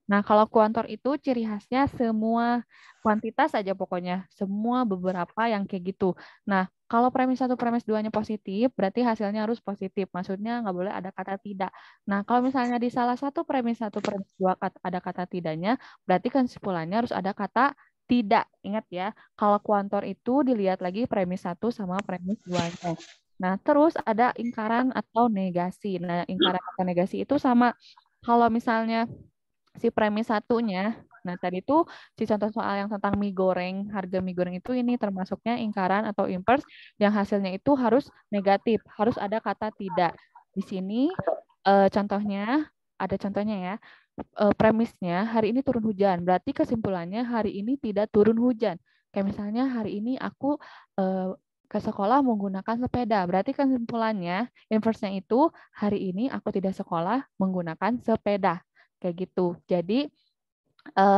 Nah, kalau kuantor itu ciri khasnya semua kuantitas aja pokoknya. Semua beberapa yang kayak gitu. Nah, kalau premis 1, premis 2-nya positif, berarti hasilnya harus positif. Maksudnya nggak boleh ada kata tidak. Nah, kalau misalnya di salah satu premis 1, premis 2 ada kata tidaknya, berarti kesimpulannya harus ada kata tidak. Ingat ya, kalau kuantor itu dilihat lagi premis 1 sama premis 2-nya. Nah, terus ada ingkaran atau negasi. Nah, ingkaran atau negasi itu sama kalau misalnya si premis 1-nya. Nah, tadi itu si contoh soal yang tentang mie goreng, harga mie goreng itu ini termasuknya ingkaran atau inverse yang hasilnya itu harus negatif, harus ada kata tidak. Di sini contohnya, ada contohnya ya, premisnya hari ini turun hujan, berarti kesimpulannya hari ini tidak turun hujan. Kayak misalnya hari ini aku ke sekolah menggunakan sepeda, berarti kesimpulannya, inverse-nya itu hari ini aku tidak sekolah menggunakan sepeda. Kayak gitu. Jadi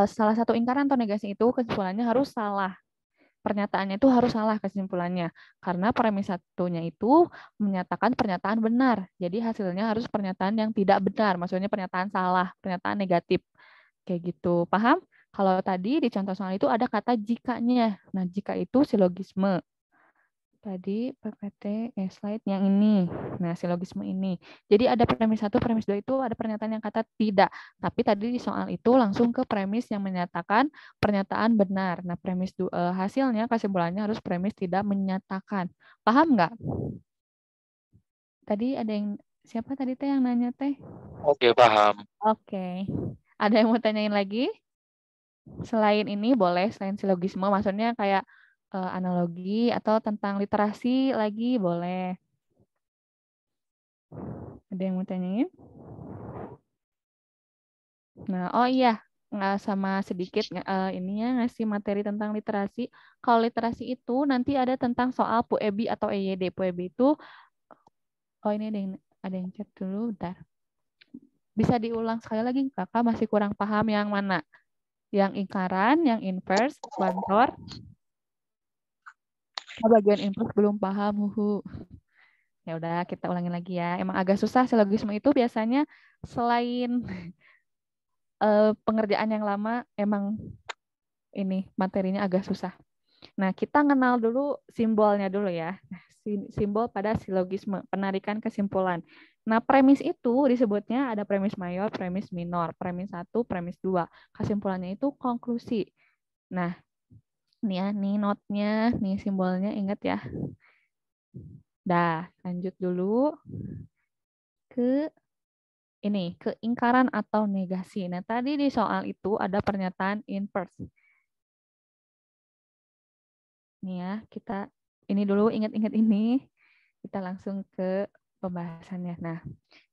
salah satu ingkaran atau negasi itu kesimpulannya harus salah. Pernyataannya itu harus salah kesimpulannya. Karena premis 1-nya itu menyatakan pernyataan benar. Jadi hasilnya harus pernyataan yang tidak benar. Maksudnya pernyataan salah, pernyataan negatif. Kayak gitu. Paham? Kalau tadi di contoh soal itu ada kata jikanya. Nah, jika itu silogisme. Tadi PPT slide yang ini. Nah, silogisme ini. Jadi ada premis 1, premis 2 itu ada pernyataan yang kata tidak. Tapi tadi di soal itu langsung ke premis yang menyatakan pernyataan benar. Nah, premis hasilnya kesimpulannya harus premis tidak menyatakan. Paham nggak? Tadi ada yang siapa tadi teh yang nanya teh? Oke, paham. Oke. Ada yang mau tanyain lagi? Selain ini boleh, selain silogisme maksudnya kayak analogi atau tentang literasi lagi boleh. Ada yang mau tanyain? Nah, oh iya, nggak sama sedikit ininya ngasih materi tentang literasi. Kalau literasi itu nanti ada tentang soal PUEBI atau EYD. PUEBI itu, oh ini ada yang chat dulu, bentar. Bisa diulang sekali lagi, kakak masih kurang paham yang mana? Yang ingkaran, yang inverse, kuantor. Bagian inverse belum paham, Ya udah kita ulangin lagi ya. Emang agak susah silogisme itu biasanya selain pengerjaan yang lama emang ini materinya agak susah. Nah, kita kenal dulu simbolnya dulu ya. Nah, simbol pada silogisme, penarikan kesimpulan. Nah, premis itu disebutnya ada premis mayor, premis minor, premis 1, premis 2. Kesimpulannya itu konklusi. Nah, nih ya, nih notnya, nih simbolnya ingat ya. Dah, lanjut dulu ke ini, ke ingkaran atau negasi. Nah, tadi di soal itu ada pernyataan inverse. Nih ya, kita ini dulu ingat-ingat ini. Kita langsung ke pembahasannya. Nah,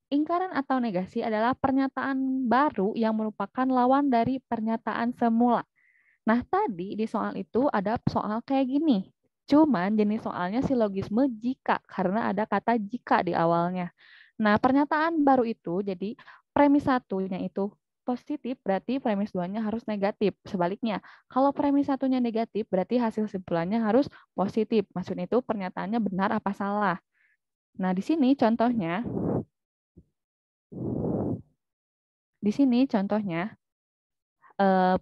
ingkaran atau negasi adalah pernyataan baru yang merupakan lawan dari pernyataan semula. Nah, tadi di soal itu ada soal kayak gini. Cuman jenis soalnya silogisme jika, karena ada kata jika di awalnya. Nah, pernyataan baru itu jadi premis satunya itu positif, berarti premis duanya harus negatif. Sebaliknya, kalau premis satunya negatif, berarti hasil simpulannya harus positif. Maksudnya itu pernyataannya benar apa salah. Nah, di sini contohnya,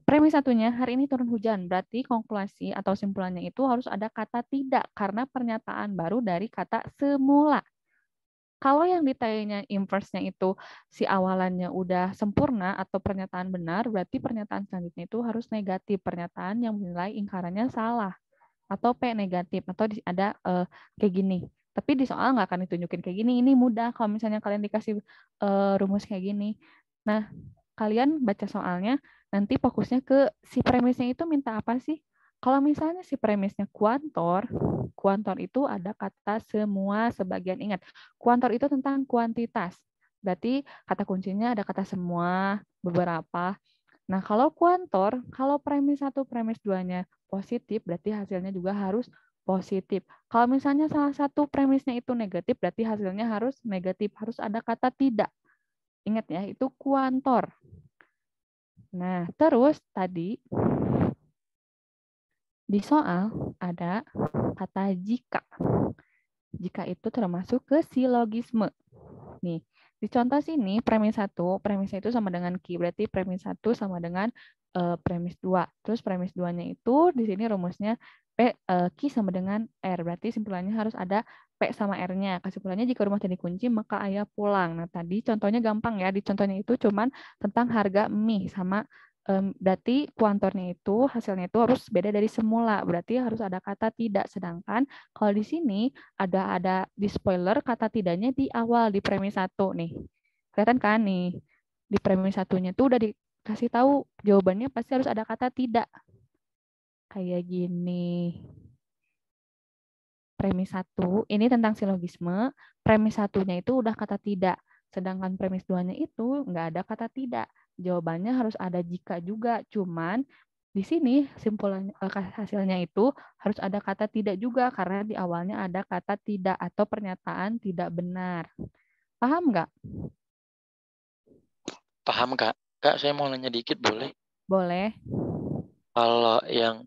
premis satunya hari ini turun hujan, berarti konkludasi atau simpulannya itu harus ada kata tidak karena pernyataan baru dari kata semula. Kalau yang ditanya inverse-nya itu si awalannya udah sempurna atau pernyataan benar, berarti pernyataan selanjutnya itu harus negatif, pernyataan yang menilai ingkarannya salah atau P negatif atau ada kayak gini. Tapi di soal nggak akan ditunjukin kayak gini. Ini mudah kalau misalnya kalian dikasih rumus kayak gini. Nah, kalian baca soalnya, nanti fokusnya ke si premisnya itu minta apa sih? Kalau misalnya si premisnya kuantor itu ada kata semua, sebagian. Ingat, kuantor itu tentang kuantitas. Berarti kata kuncinya ada kata semua, beberapa. Nah, kalau kuantor, kalau premis 1, premis 2-nya positif, berarti hasilnya juga harus positif. Kalau misalnya salah satu premisnya itu negatif, berarti hasilnya harus negatif. Harus ada kata tidak. Ingat ya, itu kuantor. Nah, terus tadi di soal ada kata jika. Jika itu termasuk ke silogisme. Nih, di contoh sini premis 1, premisnya itu sama dengan Q, berarti premis 1 sama dengan premis 2. Terus premis 2-nya itu di sini rumusnya Q sama dengan R, berarti simpulannya harus ada P sama R-nya. Kesimpulannya jika rumah jadi kunci, maka ayah pulang. Nah, tadi contohnya gampang ya, di contohnya itu cuman tentang harga mie sama berarti kuantornya itu hasilnya itu harus beda dari semula, berarti harus ada kata tidak. Sedangkan kalau di sini ada di spoiler kata tidaknya di awal di premis 1 nih. Kelihatan kan nih. Di premis 1-nya tuh udah dikasih tahu jawabannya pasti harus ada kata tidak. Kayak gini. Premis 1 ini tentang silogisme, premis 1-nya itu udah kata tidak. Sedangkan premis 2-nya itu nggak ada kata tidak. Jawabannya harus ada jika juga, cuman di sini simpulan hasilnya itu harus ada kata tidak juga karena di awalnya ada kata tidak atau pernyataan tidak benar. Paham nggak? Paham, Kak. Kak, saya mau nanya dikit boleh? Boleh. Kalau yang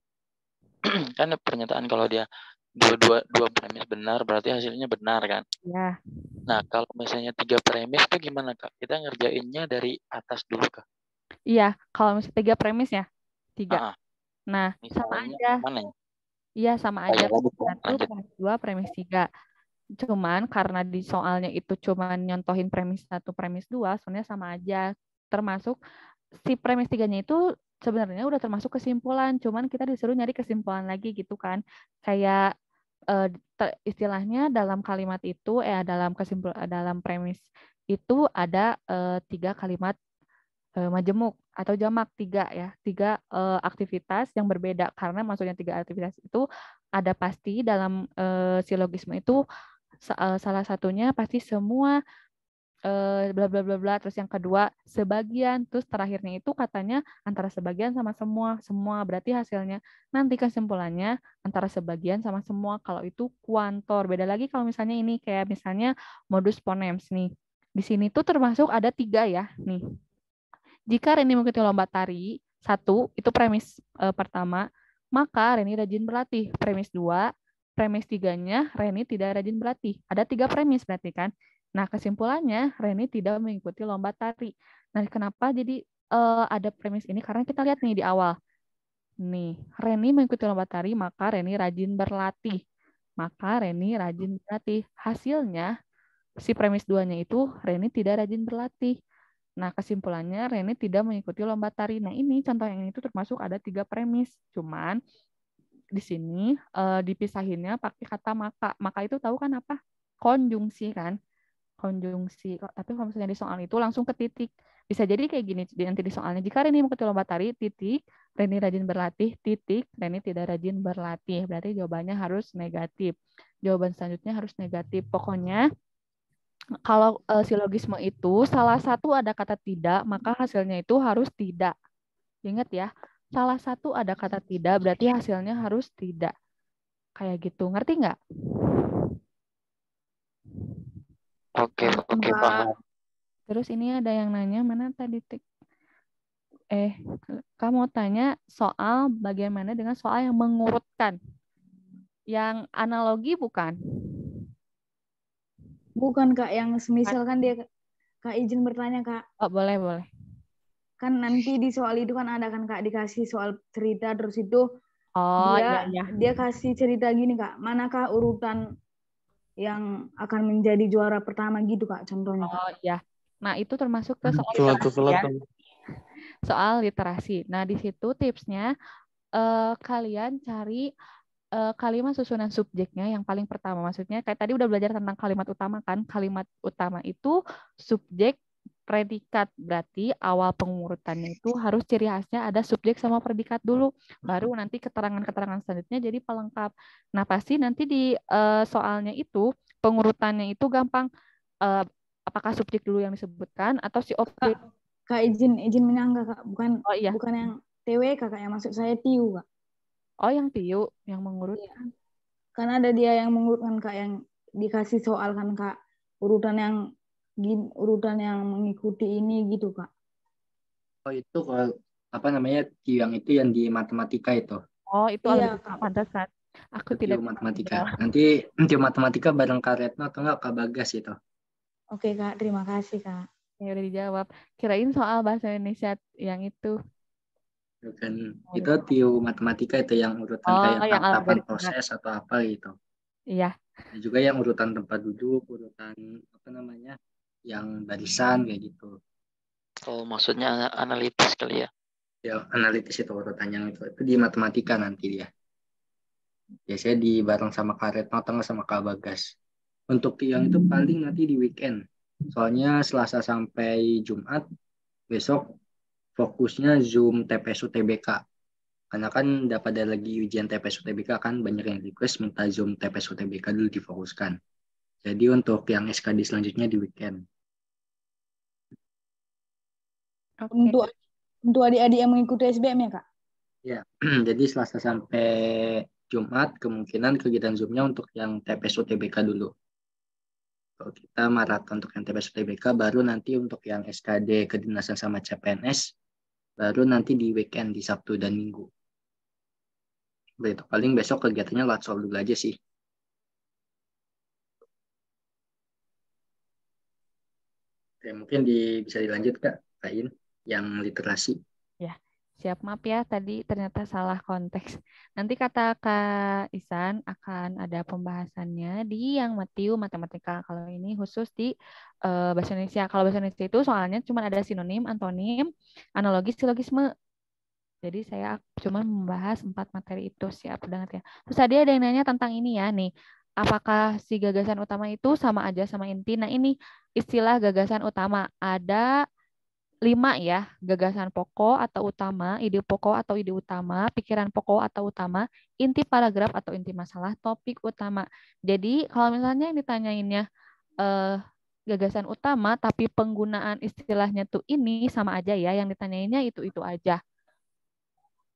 kan pernyataan kalau dia dua premis benar berarti hasilnya benar kan? Ya. Nah, kalau misalnya 3 premis itu gimana, Kak? Kita ngerjainnya dari atas dulu, Kak? Iya, kalau misalnya 3 premis ya? 3. Nah, sama Misalnya aja. mana ya? Iya, sama aja. Lanjut. Premis 2, premis 3. Cuman karena di soalnya itu cuman nyontohin premis 1, premis 2, sebenarnya sama aja. Termasuk si premis 3-nya itu sebenarnya udah termasuk kesimpulan, cuman kita disuruh nyari kesimpulan lagi gitu kan. Kayak istilahnya dalam kalimat itu dalam premis itu ada 3 kalimat majemuk atau jamak, 3 ya, 3 aktivitas yang berbeda karena maksudnya 3 aktivitas itu ada pasti dalam silogisme itu salah satunya pasti semua bla bla bla bla, terus yang kedua sebagian, terus terakhirnya itu katanya antara sebagian sama semua berarti hasilnya nanti kesimpulannya antara sebagian sama semua. Kalau itu kuantor beda lagi. Kalau misalnya ini kayak misalnya modus ponens nih, di sini tuh termasuk ada 3 ya nih. Jika Reni mengikuti lomba tari 1 itu premis pertama, maka Reni rajin berlatih. Premis 2, premis 3-nya Reni tidak rajin berlatih. Ada 3 premis berarti kan. Nah, kesimpulannya Reni tidak mengikuti lomba tari. Nah, kenapa jadi ada premis ini? Karena kita lihat nih di awal. Nih, Reni mengikuti lomba tari, maka Reni rajin berlatih. Maka Reni rajin berlatih. Hasilnya, si premis 2-nya itu Reni tidak rajin berlatih. Nah, kesimpulannya Reni tidak mengikuti lomba tari. Nah, ini contoh yang ini tuh termasuk ada 3 premis. Cuman di sini dipisahinnya pakai kata maka. Maka itu tahu kan apa? Konjungsi kan? Konjungsi. Tapi kalau misalnya di soal itu langsung ke titik. Bisa jadi kayak gini nanti di soalnya. Jika Reni mengikuti lomba tari, titik, Reni rajin berlatih, titik, Reni tidak rajin berlatih. Berarti jawabannya harus negatif. Jawaban selanjutnya harus negatif. Pokoknya kalau silogisme itu salah satu ada kata tidak, maka hasilnya itu harus tidak. Ingat ya, salah satu ada kata tidak, berarti hasilnya harus tidak. Kayak gitu, ngerti nggak? Oke, paham. Terus ini ada yang nanya, mana tadi kamu tanya soal bagaimana dengan soal yang mengurutkan. Yang analogi bukan? Bukan Kak, yang semisal kan dia Kak izin bertanya Kak. Oh, boleh. Kan nanti di soal itu kan ada kan Kak dikasih soal cerita, terus itu Oh, iya. dia kasih cerita gini Kak, manakah urutan yang akan menjadi juara pertama gitu Kak, contohnya Kak. Oh, iya. Nah, itu termasuk ke soal Cuma literasi ya. Soal literasi. Nah, di situ tipsnya kalian cari kalimat susunan subjeknya yang paling pertama. Maksudnya kayak tadi udah belajar tentang kalimat utama kan. Kalimat utama itu subjek predikat. Berarti awal pengurutannya itu harus ciri khasnya ada subjek sama predikat dulu. Baru nanti keterangan-keterangan selanjutnya jadi pelengkap. Nah, pasti nanti di soalnya itu pengurutannya itu gampang. Apakah subjek dulu yang disebutkan atau si objek? Kak izin menyanggah Kak, bukan Oh iya. bukan yang TWK Kak, yang maksud saya TIU Kak. Oh, yang TIU yang mengurutkan. Karena ada dia yang mengurutkan Kak, yang dikasih soal kan Kak, urutan yang mengikuti ini gitu Kak. Oh itu kalau apa namanya TIU yang itu yang di matematika itu. Oh itu Iya algoritma Kak. pantesan. Aku TIU tidak matematika. Nanti TIU matematika bareng Kak Retno atau enggak Kak Bagas itu. Oke Kak, terima kasih Kak. Ya udah dijawab. Kirain soal bahasa Indonesia yang itu. Bukan, itu TIU matematika itu yang urutan kayak yang tahapan algoritma. proses atau apa gitu. Iya. Dan juga yang urutan tempat duduk, urutan apa namanya, yang barisan kayak gitu. Oh, maksudnya analitis kali ya. Ya analitis itu urutan yang itu di matematika nanti dia. Biasanya di bareng sama Kak Retno atau sama Kak Bagas. Untuk yang itu paling nanti di weekend. Soalnya Selasa sampai Jumat besok fokusnya Zoom TPS UTBK. Karena kan dapat ada lagi ujian TPS UTBK kan banyak yang request minta Zoom TPS UTBK dulu difokuskan. Jadi untuk yang SKD selanjutnya di weekend. Oke. Untuk adik-adik yang mengikuti SBM ya Kak? Ya, jadi Selasa sampai Jumat kemungkinan kegiatan Zoom-nya untuk yang TPS UTBK dulu. Kalau kita maraton untuk yang TPS UTBK, baru nanti untuk yang SKD kedinasan sama CPNS, baru nanti di weekend di Sabtu dan Minggu. Begitu. Paling besok kegiatannya latsol dulu aja sih. Oke, mungkin bisa dilanjut Kak In, yang literasi. Ya. Siap, maaf ya tadi ternyata salah konteks. Nanti kata Kak Isan akan ada pembahasannya di yang Matiu matematika. Kalau ini khusus di bahasa Indonesia. Kalau bahasa Indonesia itu soalnya cuma ada sinonim, antonim, analogi, silogisme. Jadi saya cuma membahas 4 materi itu, siap banget ya. Terus tadi ada yang nanya tentang ini ya nih. Apakah si gagasan utama itu sama aja sama inti? Nah ini istilah gagasan utama. Ada 5 ya, gagasan pokok atau utama, ide pokok atau ide utama, pikiran pokok atau utama, inti paragraf atau inti masalah, topik utama. Jadi kalau misalnya yang ditanyainnya gagasan utama, tapi penggunaan istilahnya tuh ini sama aja ya, yang ditanyainnya itu aja.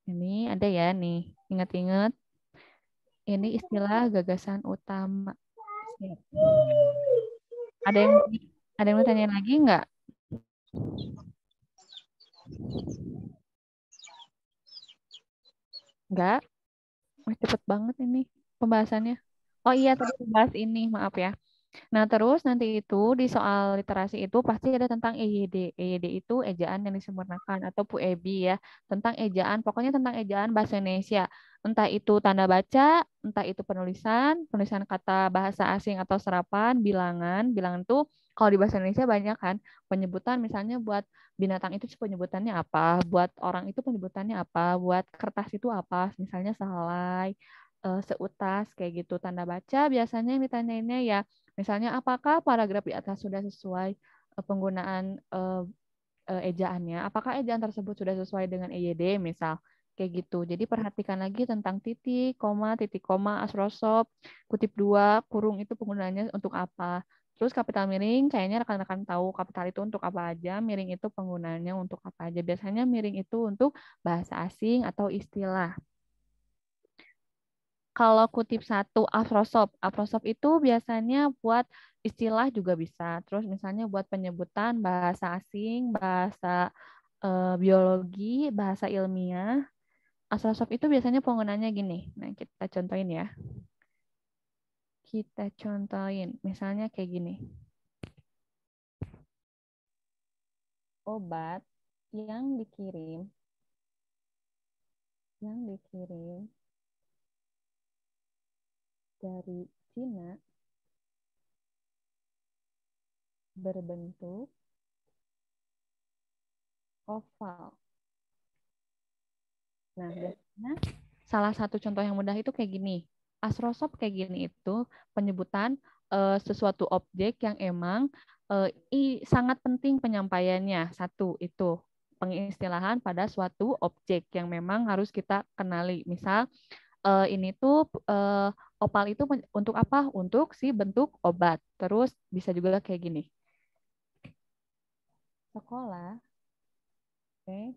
Ini ada ya nih, ingat-ingat. Ini istilah gagasan utama. Siap. Ada yang mau tanyain lagi nggak? Enggak? Cepet banget ini pembahasannya. Oh iya, tadi bahas ini, maaf ya. Nah, terus nanti itu di soal literasi itu pasti ada tentang EYD. EYD itu ejaan yang disempurnakan atau PUEBI ya. Tentang ejaan, pokoknya tentang ejaan bahasa Indonesia. Entah itu tanda baca, entah itu penulisan kata bahasa asing atau serapan, bilangan. Bilangan itu kalau di bahasa Indonesia banyak kan penyebutan misalnya buat binatang itu penyebutannya apa, buat orang itu penyebutannya apa, buat kertas itu apa, misalnya sehelai, seutas kayak gitu. Tanda baca biasanya yang ditanyainnya ya misalnya, apakah paragraf di atas sudah sesuai penggunaan ejaannya? Apakah ejaan tersebut sudah sesuai dengan EYD, misal? Kayak gitu. Jadi perhatikan lagi tentang titik, koma, asrosop, kutip 2, kurung itu penggunaannya untuk apa. Terus kapital miring, kayaknya rekan-rekan tahu kapital itu untuk apa aja, miring itu penggunaannya untuk apa aja. Biasanya miring itu untuk bahasa asing atau istilah. Kalau kutip 1 afrosop itu biasanya buat istilah juga bisa. Terus misalnya buat penyebutan bahasa asing, bahasa biologi, bahasa ilmiah. Asrosop itu biasanya penggunaannya gini. Nah, kita contohin ya. Kita contohin. Misalnya kayak gini. Obat yang dikirim dari Cina berbentuk oval. Nah, biasanya salah satu contoh yang mudah itu kayak gini. Asrosop kayak gini itu penyebutan sesuatu objek yang emang sangat penting penyampaiannya. Satu itu pengistilahan pada suatu objek yang memang harus kita kenali. Misal ini tuh opal itu untuk apa? Untuk si bentuk obat. Terus bisa juga kayak gini. Sekolah, oke.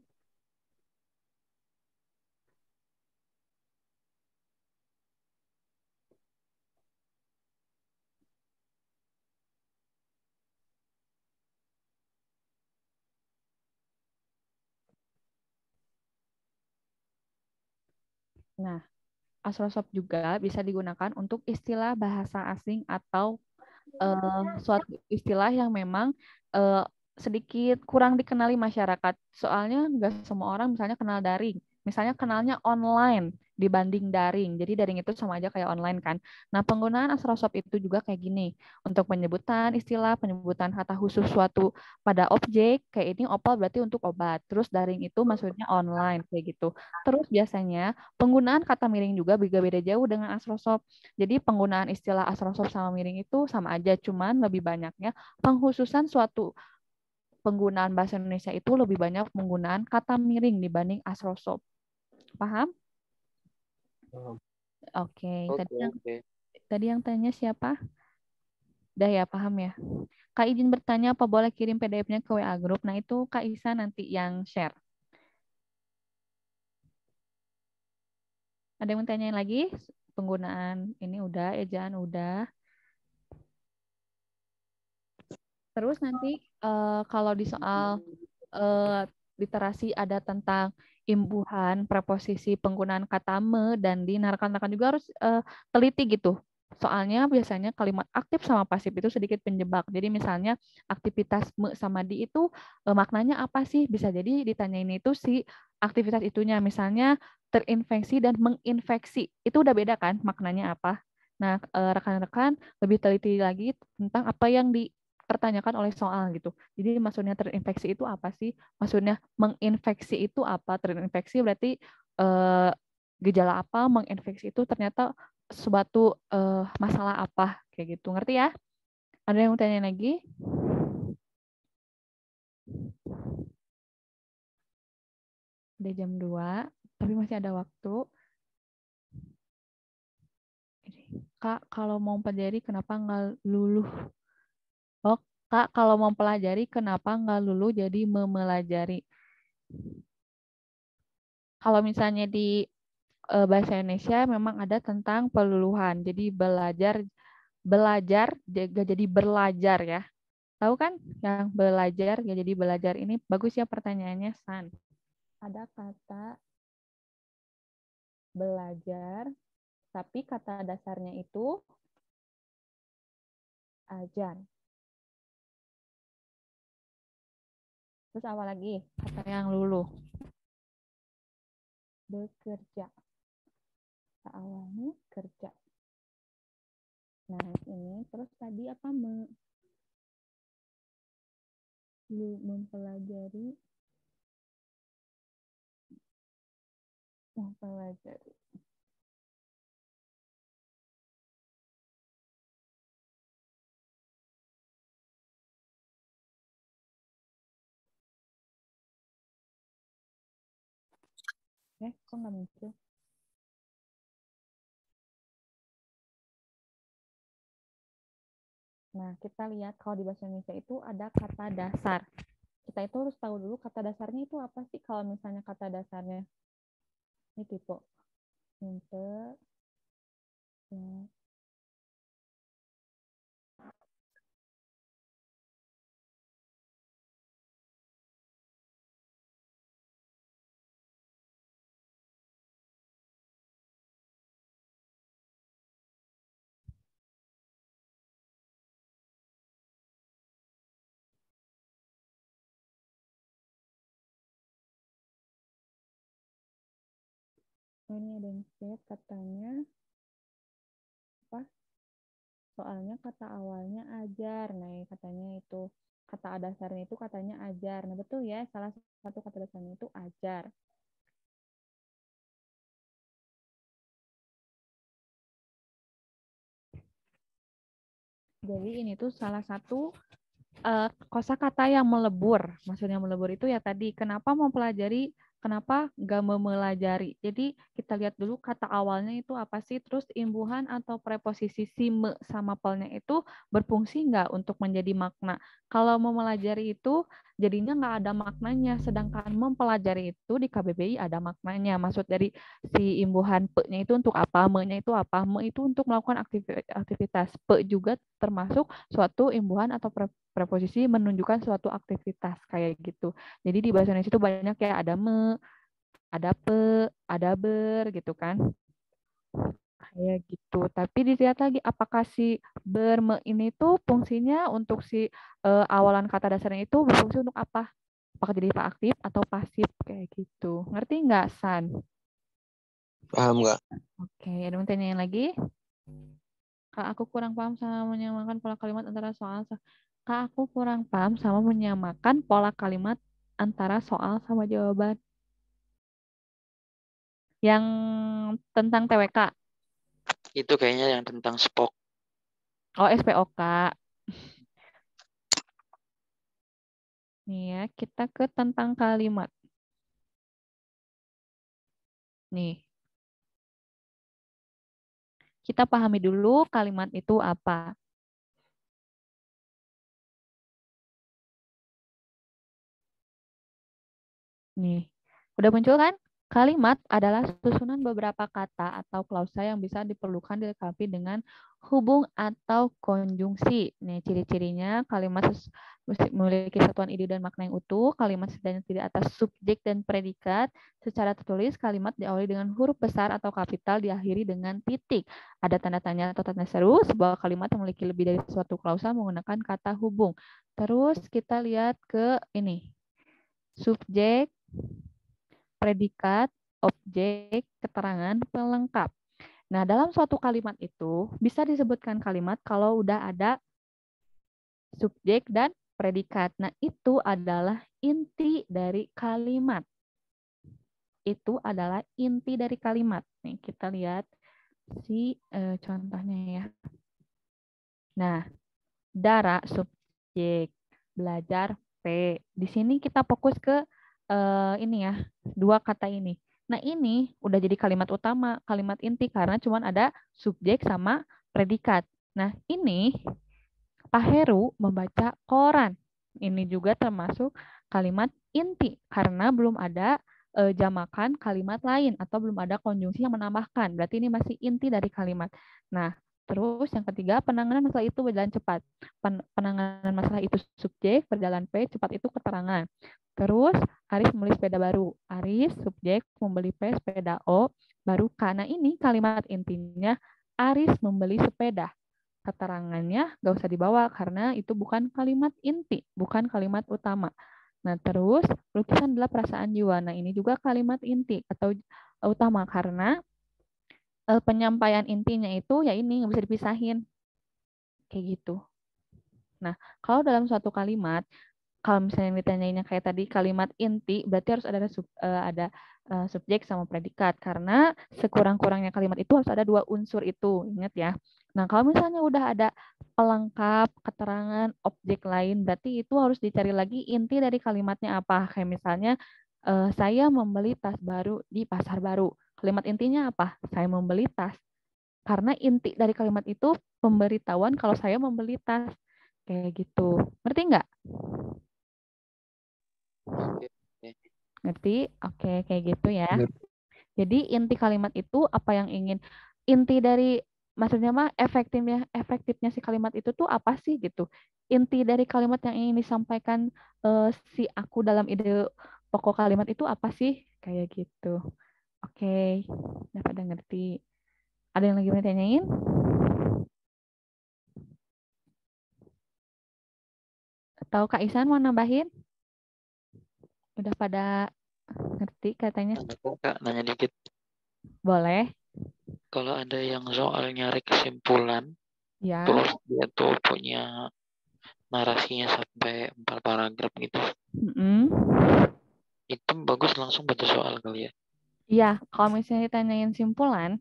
Nah, asrosop juga bisa digunakan untuk istilah bahasa asing atau suatu istilah yang memang eh, sedikit kurang dikenali masyarakat. Soalnya nggak semua orang misalnya kenal daring. Misalnya kenalnya online dibanding daring. Jadi daring itu sama aja kayak online kan. Nah, penggunaan asrosop itu juga kayak gini. Untuk penyebutan istilah, penyebutan kata khusus suatu pada objek, kayak ini opal berarti untuk obat. Terus daring itu maksudnya online kayak gitu. Terus biasanya penggunaan kata miring juga beda-beda jauh dengan asrosop. Jadi penggunaan istilah asrosop sama miring itu sama aja, cuman lebih banyaknya penghususan suatu penggunaan bahasa Indonesia itu lebih banyak penggunaan kata miring dibanding asrosop. Paham? Oke. Tadi yang tanya siapa? Udah ya, paham ya? Kak izin bertanya apa boleh kirim PDF-nya ke WA Group? Nah, itu Kak Isa nanti yang share. Ada yang mau tanyain lagi? Penggunaan ini udah, ejaan udah. Terus nanti kalau di soal literasi ada tentang imbuhan, preposisi, penggunaan kata me dan di. Nah, rekan-rekan juga harus teliti gitu. Soalnya biasanya kalimat aktif sama pasif itu sedikit penjebak. Jadi misalnya aktivitas me sama di itu maknanya apa sih? Bisa jadi ditanyain itu si aktivitas itunya. Misalnya terinfeksi dan menginfeksi. Itu udah beda kan maknanya apa? Nah, rekan-rekan lebih teliti lagi tentang apa yang dipertanyakan oleh soal gitu. Jadi maksudnya terinfeksi itu apa sih? Maksudnya menginfeksi itu apa? Terinfeksi berarti gejala apa? Menginfeksi itu ternyata suatu masalah apa? Kayak gitu. Ngerti ya? Ada yang mau tanya lagi? Udah jam 2, tapi masih ada waktu. Kak, kalau mau pelajari kenapa nggak luluh? Oh, Kak, kalau mau pelajari kenapa nggak luluh jadi memelajari? Kalau misalnya di bahasa Indonesia memang ada tentang peluluhan. Jadi belajar belajar gak jadi belajar ya. Tahu kan yang belajar gak jadi belajar ini bagus ya pertanyaannya San. Ada kata belajar tapi kata dasarnya itu ajan. Terus apa lagi? Kata yang luluh. Bekerja. Kata awalnya kerja. Nah, ini terus tadi apa mempelajari mempelajari. Kok nggak muncul? Nah, kita lihat kalau di bahasa Indonesia itu ada kata dasar. Kita itu harus tahu dulu kata dasarnya itu apa sih kalau misalnya kata dasarnya. Ini tipe. Inte, ya. Ini ada yang chat katanya apa? Soalnya kata awalnya ajar. Nah, katanya itu kata dasarnya itu katanya ajar. Nah, betul ya, salah satu kata dasarnya itu ajar. Jadi ini tuh salah satu kosakata yang melebur. Maksudnya melebur itu ya tadi, kenapa mempelajari, kenapa nggak memelajari. Jadi kita lihat dulu kata awalnya itu apa sih, terus imbuhan atau preposisi si me sama pelnya itu berfungsi nggak untuk menjadi makna. Kalau memelajari itu jadinya nggak ada maknanya, sedangkan mempelajari itu di KBBI ada maknanya. Maksud dari si imbuhan pe-nya itu untuk apa, me-nya itu apa, me itu untuk melakukan aktivitas, pe juga termasuk suatu imbuhan atau preposisi menunjukkan suatu aktivitas kayak gitu. Jadi di bahasa Indonesia itu banyak ya, ada me, ada pe, ada ber gitu kan. Kayak gitu. Tapi dilihat lagi apakah si ber, me ini tuh fungsinya untuk si awalan kata dasarnya itu berfungsi untuk apa? Apakah jadi aktif atau pasif kayak gitu. Ngerti nggak, San? Paham nggak? Oke, ada yang tanyain lagi? Kak, aku kurang paham sama menyamakan pola kalimat antara soal. Kak, aku kurang paham sama menyamakan pola kalimat antara soal sama jawaban. Yang tentang TWK. Itu kayaknya yang tentang Spock. Oh, SPOK. Nih ya, kita ke tentang kalimat. Nih, kita pahami dulu kalimat itu apa. Nih, udah muncul kan? Kalimat adalah susunan beberapa kata atau klausa yang bisa diperlukan dilengkapi dengan hubung atau konjungsi. Nih, ciri-cirinya kalimat mesti memiliki satuan ide dan makna yang utuh, kalimat setidaknya tidak atas subjek dan predikat. Secara tertulis, kalimat diawali dengan huruf besar atau kapital, diakhiri dengan titik. Ada tanda tanya atau tanda seru, sebuah kalimat yang memiliki lebih dari suatu klausa menggunakan kata hubung. Terus kita lihat ke ini, subjek, predikat, objek, keterangan, pelengkap. Nah, dalam suatu kalimat itu bisa disebutkan kalimat kalau udah ada subjek dan predikat. Nah, itu adalah inti dari kalimat. Itu adalah inti dari kalimat. Nih, kita lihat si contohnya ya. Nah, Dara subjek, belajar P. Di sini kita fokus ke ini ya, dua kata ini. Nah, ini udah jadi kalimat utama, kalimat inti karena cuma ada subjek sama predikat. Nah, ini Pak Heru membaca koran. Ini juga termasuk kalimat inti karena belum ada jamakan kalimat lain atau belum ada konjungsi yang menambahkan. Berarti ini masih inti dari kalimat. Nah, terus yang ketiga, penanganan masalah itu berjalan cepat. Penanganan masalah itu subjek, berjalan P, cepat itu keterangan. Terus Aris membeli sepeda baru. Aris subjek membeli P, sepeda O, baru K. Nah, ini kalimat intinya Aris membeli sepeda. Keterangannya nggak usah dibawa karena itu bukan kalimat inti, bukan kalimat utama. Nah, terus lukisan adalah perasaan jiwa. Nah, ini juga kalimat inti atau utama karena penyampaian intinya itu ya ini nggak bisa dipisahin. Kayak gitu. Nah, kalau dalam suatu kalimat, kalau misalnya ditanyainnya kayak tadi kalimat inti, berarti harus ada subjek sama predikat karena sekurang-kurangnya kalimat itu harus ada dua unsur itu, ingat ya. Nah, kalau misalnya udah ada pelengkap, keterangan, objek lain, berarti itu harus dicari lagi inti dari kalimatnya apa. Kayak misalnya saya membeli tas baru di pasar baru. Kalimat intinya apa? Saya membeli tas. Karena inti dari kalimat itu pemberitahuan kalau saya membeli tas. Kayak gitu. Ngerti nggak? Oke. Ngerti? Oke, kayak gitu ya. Jadi inti kalimat itu apa yang ingin, inti dari maksudnya mah efektifnya si kalimat itu tuh apa sih gitu. Inti dari kalimat yang ingin disampaikan si aku dalam ide pokok kalimat itu apa sih? Kayak gitu. Oke, udah pada ngerti. Ada yang lagi mau tanyain? Atau Kak Isan mau nambahin? Udah pada ngerti katanya? Kak, nanya dikit. Boleh, Kalau ada yang soal nyari kesimpulan, ya. terus dia tuh punya narasinya sampai 4 paragraf gitu, Mm-mm. itu bagus langsung baca soal kali ya. Iya, kalau misalnya ditanyain simpulan,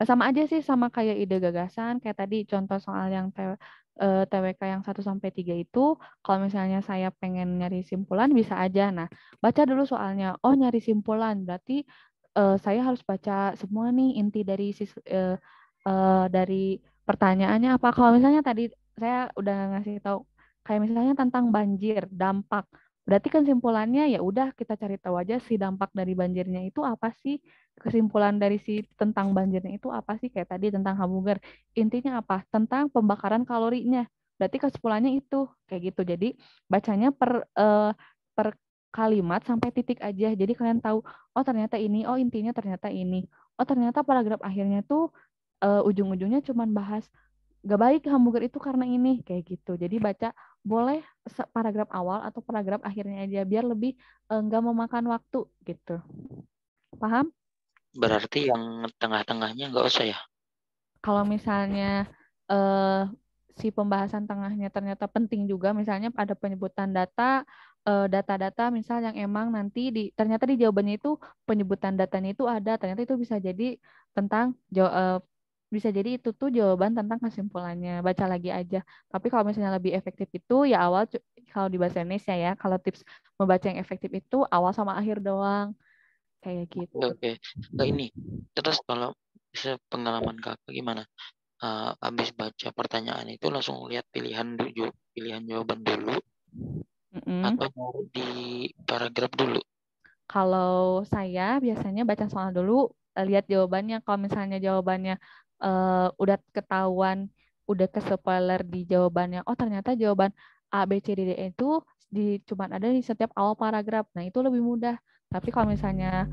sama aja sih sama kayak ide gagasan, kayak tadi contoh soal yang TWK yang 1 sampai 3 itu, kalau misalnya saya pengen nyari simpulan bisa aja. Nah, baca dulu soalnya. Oh, nyari simpulan, berarti saya harus baca semua nih inti dari pertanyaannya apa. Kalau misalnya tadi saya udah ngasih tahu, kayak misalnya tentang banjir, dampak. Berarti kesimpulannya ya udah kita cari tahu aja si dampak dari banjirnya itu apa sih? Kesimpulan dari si tentang banjirnya itu apa sih? Kayak tadi tentang hamburger. Intinya apa? Tentang pembakaran kalorinya. Berarti kesimpulannya itu kayak gitu. Jadi bacanya per kalimat sampai titik aja. Jadi kalian tahu, oh ternyata ini, oh intinya ternyata ini. Oh ternyata paragraf akhirnya tuh ujung-ujungnya cuman bahas gak baik hamburger itu karena ini kayak gitu. Jadi baca boleh paragraf awal atau paragraf akhirnya aja biar lebih nggak memakan waktu gitu. Paham? Berarti yang tengah-tengahnya nggak usah ya. Kalau misalnya eh, si pembahasan tengahnya ternyata penting juga, misalnya ada penyebutan data-data misal yang emang nanti ternyata di jawabannya itu penyebutan datanya itu ada, ternyata itu bisa jadi tentang bisa jadi itu tuh jawaban tentang kesimpulannya. Baca lagi aja. Tapi kalau misalnya lebih efektif itu ya awal kalau di bahasa Indonesia ya, kalau tips membaca yang efektif itu awal sama akhir doang kayak gitu. Oke. Nah, ini terus kalau bisa pengalaman kakak gimana? Habis baca pertanyaan itu langsung lihat pilihan jawaban dulu Mm-mm. atau nyari di paragraf dulu. Kalau saya biasanya baca soal dulu, lihat jawabannya. Kalau misalnya jawabannya udah ketahuan, udah ke spoiler di jawabannya, oh ternyata jawaban A, B, C, D, D itu cuman ada di setiap awal paragraf. Nah itu lebih mudah. Tapi kalau misalnya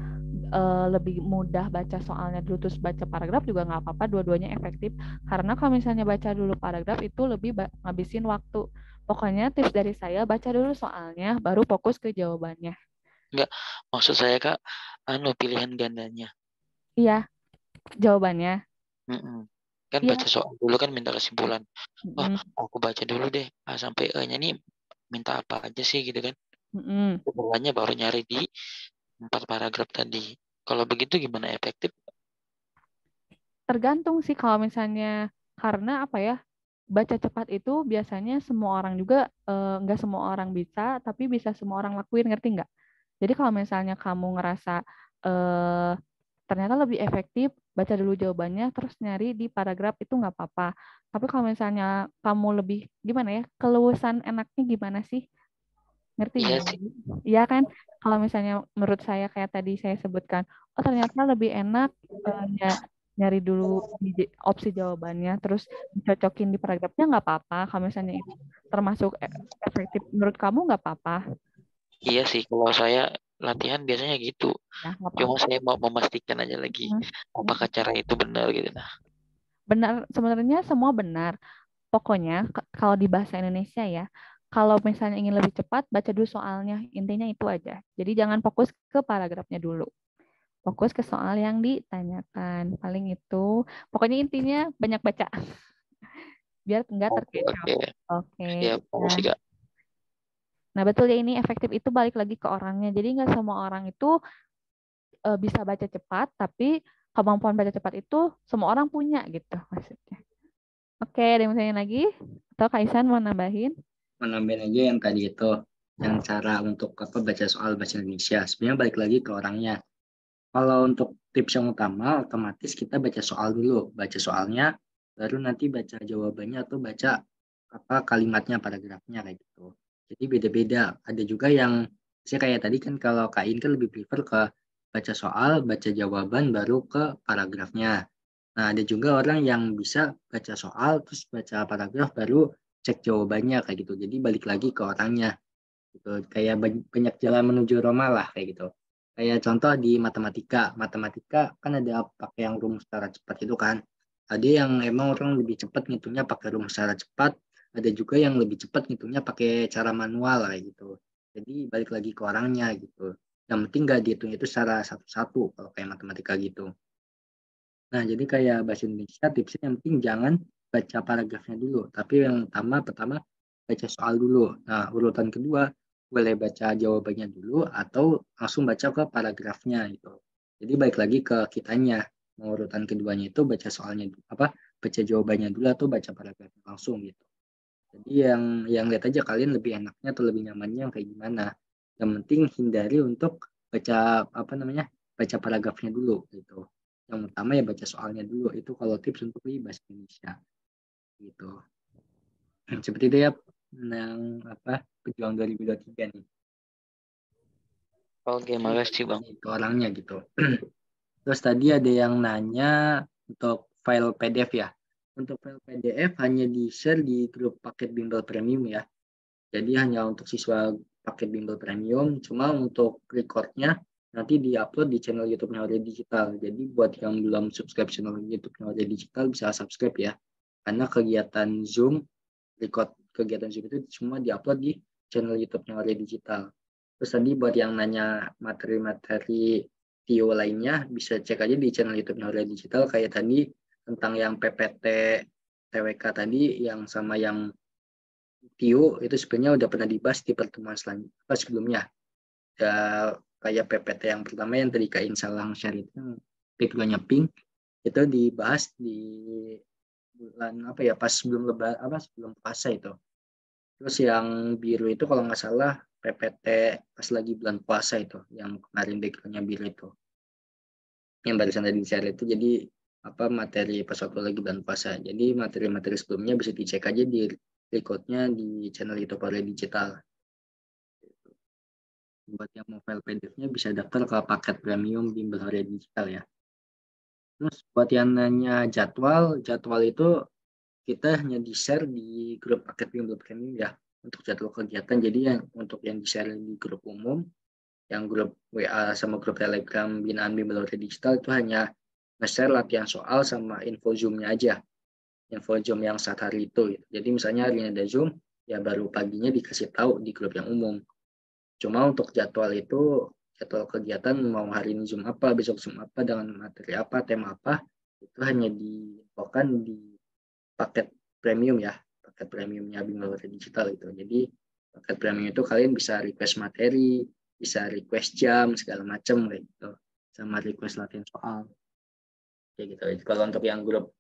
lebih mudah baca soalnya dulu terus baca paragraf juga nggak apa-apa, dua-duanya efektif. Karena kalau misalnya baca dulu paragraf itu lebih ngabisin waktu. Pokoknya tips dari saya baca dulu soalnya, baru fokus ke jawabannya. Enggak, maksud saya kak, pilihan gandanya. Iya, jawabannya. Mm-mm. Kan Iya. baca soal dulu kan minta kesimpulan. Oh, Mm-mm. aku baca dulu deh A sampai E-nya nih minta apa aja sih gitu kan. Mm-mm. Kesimpulannya baru nyari di 4 paragraf tadi. Kalau begitu gimana efektif? Tergantung sih kalau misalnya karena apa ya, baca cepat itu biasanya semua orang juga nggak semua orang bisa, tapi bisa semua orang lakuin, ngerti nggak? Jadi kalau misalnya kamu ngerasa eh, ternyata lebih efektif, baca dulu jawabannya, terus nyari di paragraf itu nggak apa-apa. Tapi kalau misalnya kamu lebih gimana ya, keluasan enaknya gimana sih? Ngerti Iya nggak? sih. Iya kan? Kalau misalnya menurut saya kayak tadi saya sebutkan, oh ternyata lebih enak nyari dulu opsi jawabannya, terus dicocokin di paragrafnya nggak apa-apa. Kalau misalnya itu termasuk efektif menurut kamu nggak apa-apa, Iya sih, kalau saya latihan biasanya gitu. ya nggak Cuma apa-apa. saya mau memastikan aja lagi apakah cara itu benar gitu. Nah, Benar, sebenarnya semua benar. Pokoknya kalau di bahasa Indonesia ya, kalau misalnya ingin lebih cepat, baca dulu soalnya. Intinya itu aja. Jadi jangan fokus ke paragrafnya dulu. Fokus ke soal yang ditanyakan. Paling itu. Pokoknya intinya banyak baca. Biar nggak oke terkecoh. oke. Oke. Siap, Nah, sih Kak. nah, betul ya ini efektif itu balik lagi ke orangnya. Jadi nggak semua orang itu bisa baca cepat, tapi kemampuan baca cepat itu semua orang punya gitu maksudnya. Oke, ada yang mau tanya lagi? Atau Kaisan mau nambahin? Menambahin aja yang tadi itu, yang cara untuk apa baca soal bahasa Indonesia. Sebenarnya balik lagi ke orangnya. Kalau untuk tips yang utama, otomatis kita baca soal dulu, baca soalnya, baru nanti baca jawabannya atau baca apa kalimatnya, paragrafnya kayak gitu. Jadi beda-beda. Ada juga yang saya kayak tadi kan kalau Kain kan lebih prefer ke baca soal, baca jawaban, baru ke paragrafnya. Nah, ada juga orang yang bisa baca soal, terus baca paragraf, baru cek jawabannya kayak gitu. Jadi balik lagi ke orangnya gitu. Kayak banyak jalan menuju Roma lah kayak gitu. Kayak contoh di matematika kan ada pakai yang rumus secara cepat itu kan. Ada yang emang orang lebih cepat ngitungnya pakai rumus secara cepat, ada juga yang lebih cepat ngitungnya pakai cara manual kayak gitu. Jadi balik lagi ke orangnya gitu. Yang penting nggak dihitung itu secara satu-satu kalau kayak matematika gitu. Nah, jadi kayak bahasa Indonesia tipsnya yang penting jangan baca paragrafnya dulu, tapi yang pertama baca soal dulu. Nah, urutan kedua boleh baca jawabannya dulu atau langsung baca ke paragrafnya gitu. Jadi baik lagi ke kitanya. Mau urutan keduanya itu baca soalnya baca jawabannya dulu atau baca paragrafnya langsung gitu. Jadi yang lihat aja kalian lebih enaknya atau lebih nyamannya kayak gimana. Yang penting hindari untuk baca baca paragrafnya dulu gitu. Yang utama ya baca soalnya dulu, itu kalau tips untuk di bahasa Indonesia gitu. Seperti itu ya, yang pejuang 2023 nih. Oke, makasih Bang. Itu orangnya gitu. Terus tadi ada yang nanya untuk file PDF ya. Untuk file PDF hanya di-share di grup paket bimbel premium ya. Jadi hanya untuk siswa paket bimbel premium, cuma untuk recordnya nanti di-upload di channel YouTube-nya Hore Digital. Jadi buat yang belum subscribe channel YouTube-nya Hore Digital bisa subscribe ya. Karena kegiatan Zoom, record kegiatan Zoom itu semua di-upload di channel YouTube-nya Hore Digital. Terus tadi buat yang nanya materi-materi TIO lainnya, bisa cek aja di channel YouTube-nya Hore Digital kayak tadi tentang yang PPT TWK tadi yang sama yang TIO itu sebenarnya udah pernah dibahas di pertemuan sebelumnya. Ya, kayak PPT yang pertama yang tadi Kak Insalang share itu backgroundnya pink itu dibahas di bulan pas sebelum sebelum puasa itu. Terus yang biru itu kalau nggak salah PPT pas lagi bulan puasa itu yang kemarin backgroundnya biru itu. Yang barusan tadi share itu jadi materi pas waktu lagi bulan puasa. Jadi materi-materi sebelumnya bisa dicek aja di recordnya di channel YouTube Hore Digital. Buat yang mau file PDF-nya bisa daftar ke paket premium bimbel Hore Digital ya. Terus buat yang nanya jadwal itu kita hanya di-share di grup paket bimbel premium ya untuk jadwal kegiatan. Jadi yang untuk yang di-share di grup umum, yang grup WA sama grup Telegram binaan bimbel Hore Digital itu hanya nge-share latihan soal sama info Zoom-nya aja. Info Zoom yang saat hari itu. Jadi misalnya hari ini ada Zoom, ya baru paginya dikasih tahu di grup yang umum. Cuma untuk jadwal kegiatan mau hari ini Zoom apa, besok Zoom apa, dengan materi apa, tema apa, itu hanya diinfokan di paket premium ya, paket premiumnya Bimbel Hore Digital itu. Jadi paket premium itu kalian bisa request materi, bisa request jam, segala macam kayak gitu, sama request latihan soal. Kayak gitu. Kalau untuk yang grup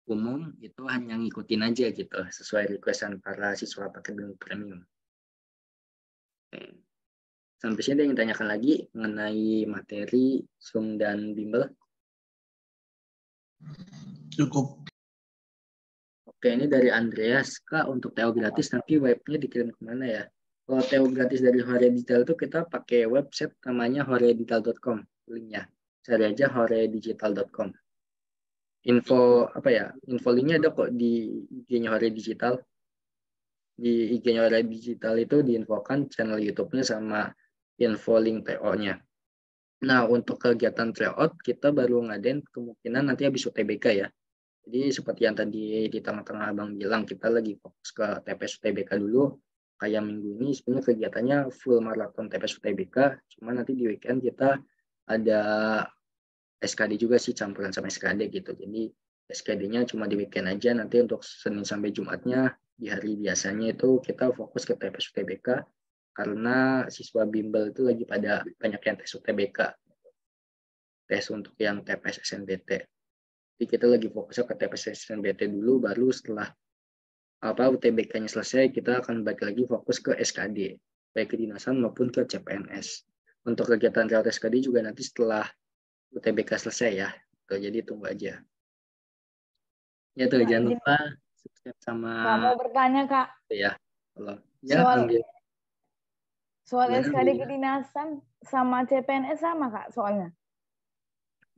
umum itu hanya ngikutin aja gitu sesuai requestan para siswa paket bimbel premium. Sampai sini ada yang ditanyakan lagi mengenai materi Zoom dan bimbel? Cukup. Oke, ini dari Andreas. Kak, untuk TO gratis nanti webnya dikirim kemana ya? Kalau TO gratis dari Hore Digital itu kita pakai website namanya horedigital.com linknya. Cari aja horedigital.com. Info info linknya ada kok di IG-nya Hore Digital. Di IG-nya Hore Digital itu diinfokan channel YouTube-nya sama info link TO-nya. Nah, untuk kegiatan tryout kita baru ngadain kemungkinan nanti habis UTBK ya. Jadi seperti yang tadi di tengah-tengah Abang bilang, kita lagi fokus ke TPS UTBK dulu. Kayak minggu ini sebenarnya kegiatannya full maraton TPS UTBK. Cuma nanti di weekend kita ada SKD juga sih, campuran sama SKD gitu. Jadi SKD-nya cuma di weekend aja. Nanti untuk Senin sampai Jumatnya di hari biasanya itu kita fokus ke TPS UTBK. Karena siswa bimbel itu lagi pada banyak yang tes UTBK. Tes untuk yang TPS SNBT. Jadi kita lagi fokusnya ke TPS SNBT dulu, baru setelah UTBK-nya selesai, kita akan balik lagi fokus ke SKD, baik kedinasan maupun ke CPNS. Untuk kegiatan tryout SKD juga nanti setelah UTBK selesai ya. Tuh, jadi tunggu aja. Ya tuh, Kak, jangan izin. lupa subscribe sama Kak, mau bertanya Kak. ya. Kalau ya Soal Gimana, SKD Ambil? kedinasan sama CPNS sama Kak soalnya.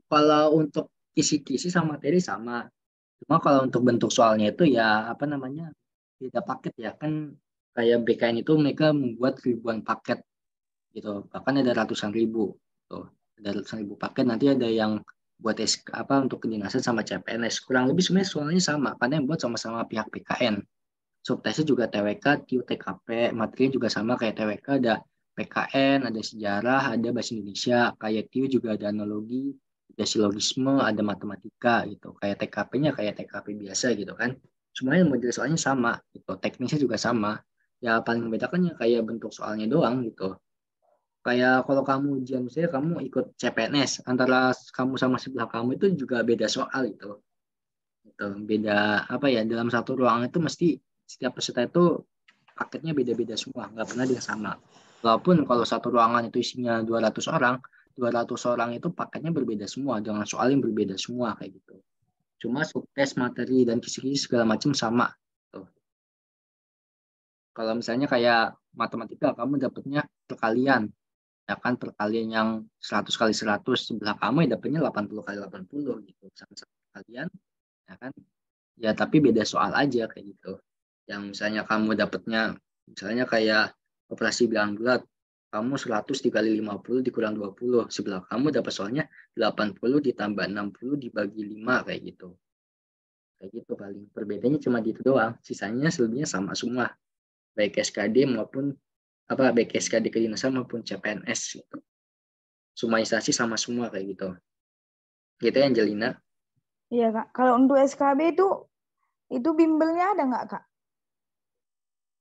Kalau untuk kisi-kisi sama materi sama. Cuma kalau untuk bentuk soalnya itu ya beda paket ya, kan kayak BKN itu mereka membuat ribuan paket gitu, bahkan ada ratusan ribu tuh, ada ratusan ribu paket. Nanti ada yang buat untuk kedinasan sama CPNS, kurang lebih sebenarnya soalnya sama karena yang buat sama-sama pihak BKN. Subtesnya juga TWK, TIU, TKP, materinya juga sama kayak TWK, ada PKN, ada sejarah, ada bahasa Indonesia, kayak TIU juga ada analogi, ada silogisme, ada matematika gitu. Kayak TKP-nya kayak TKP biasa gitu kan. Semuanya model soalnya sama gitu. Teknisnya juga sama. Ya paling membedakan ya kayak bentuk soalnya doang gitu. Kayak kalau kamu ujian misalnya kamu ikut CPNS, antara kamu sama sebelah kamu itu juga beda soal gitu. Gitu. Beda apa ya, dalam satu ruangan itu mesti setiap peserta itu paketnya beda-beda semua, nggak pernah dia sama. Walaupun kalau satu ruangan itu isinya 200 orang, 200 orang itu paketnya berbeda semua, dengan soal yang berbeda semua kayak gitu. Cuma subtes, materi, dan kisi-kisi segala macam sama. Tuh. Kalau misalnya kayak matematika, kamu dapatnya perkalian. Ya kan, perkalian yang 100 kali 100, sebelah kamu ya dapatnya 80 kali 80 gitu. Sama-sama perkalian, ya kan. Ya tapi beda soal aja kayak gitu. Yang misalnya kamu dapatnya misalnya kayak operasi bilangan bulat, kamu 100 dikali 50 dikurang 20, sebelah kamu dapat soalnya 80 ditambah 60 dibagi 5 kayak gitu. Kayak gitu paling. Perbedaannya cuma di itu doang. Sisanya selebihnya sama semua. Baik SKD maupun baik SKD kedinasan maupun CPNS gitu. Semua instansi sama semua kayak gitu. Gitu ya Angelina. Iya Kak. Kalau untuk SKB itu bimbelnya ada nggak Kak?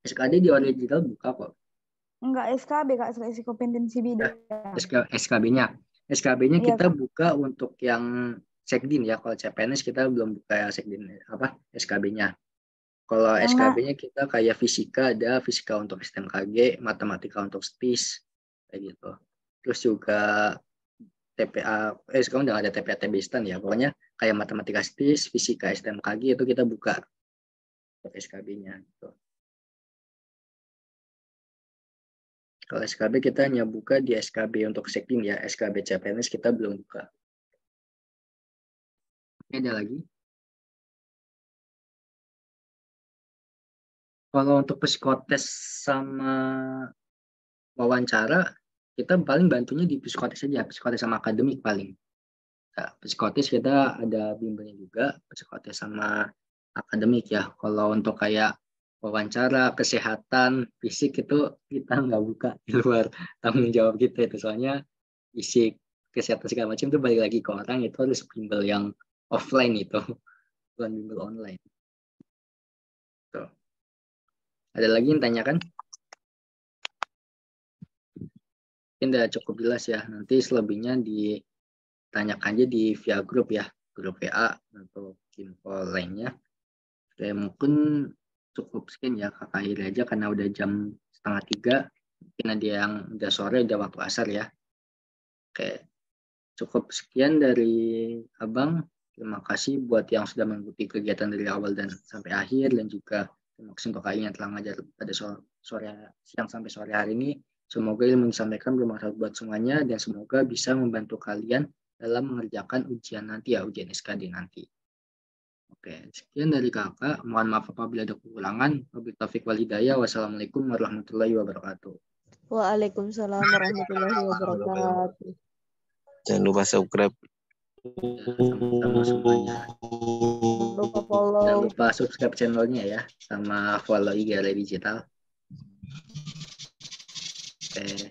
SKD di original buka kok. Enggak SKB Kak, seleksi kompetensi bidang. SKB-nya. SKB-nya Iya, kita Kak. buka untuk yang Sekdin ya. Kalau CPNS kita belum buka Sekdin SKB-nya. Kalau SKB-nya kita kayak fisika, ada fisika untuk STMKG, matematika untuk STIS kayak gitu. Terus juga TPA, sekarang udah ada TPA TB-STAN ya. Pokoknya kayak matematika STIS, fisika STMKG itu kita buka untuk SKB-nya gitu. Kalau SKB kita hanya buka di SKB untuk Sekdin ya, SKB CPNS kita belum buka. Ada lagi? Kalau untuk psikotes sama wawancara, kita paling bantunya di psikotes aja, psikotes sama akademik paling. Nah, psikotes kita ada bimbelnya juga, psikotes sama akademik ya. Kalau untuk kayak wawancara, kesehatan, fisik itu kita nggak buka di luar tanggung jawab kita itu. Soalnya fisik, kesehatan segala macam itu balik lagi ke orang, itu harus bimbel yang offline itu, bukan bimbel online. Tuh. Ada lagi yang tanyakan? Mungkin udah cukup jelas ya. Nanti selebihnya ditanyakan aja di via grup ya, grup WA atau info lainnya. Oke, mungkin cukup sekian ya kakak akhir aja karena udah jam 2:30. Mungkin ada yang udah sore, udah waktu asar ya. Oke, cukup sekian dari abang. Terima kasih buat yang sudah mengikuti kegiatan dari awal dan sampai akhir, dan juga terima kasih untuk kalian yang telah mengajar pada siang sampai sore hari ini. Semoga ilmu yang disampaikan bermanfaat buat semuanya, dan semoga bisa membantu kalian dalam mengerjakan ujian nanti ya, ujian SKD nanti. Oke, sekian dari kakak. Mohon maaf apabila ada kekurangan. Wabillahi taufiq wal hidayah. Wassalamualaikum warahmatullahi wabarakatuh. Waalaikumsalam warahmatullahi wabarakatuh. Jangan lupa subscribe. Ya, sama-sama semuanya. Lupa follow. Jangan lupa subscribe channelnya ya, sama follow IG Digital. Oke.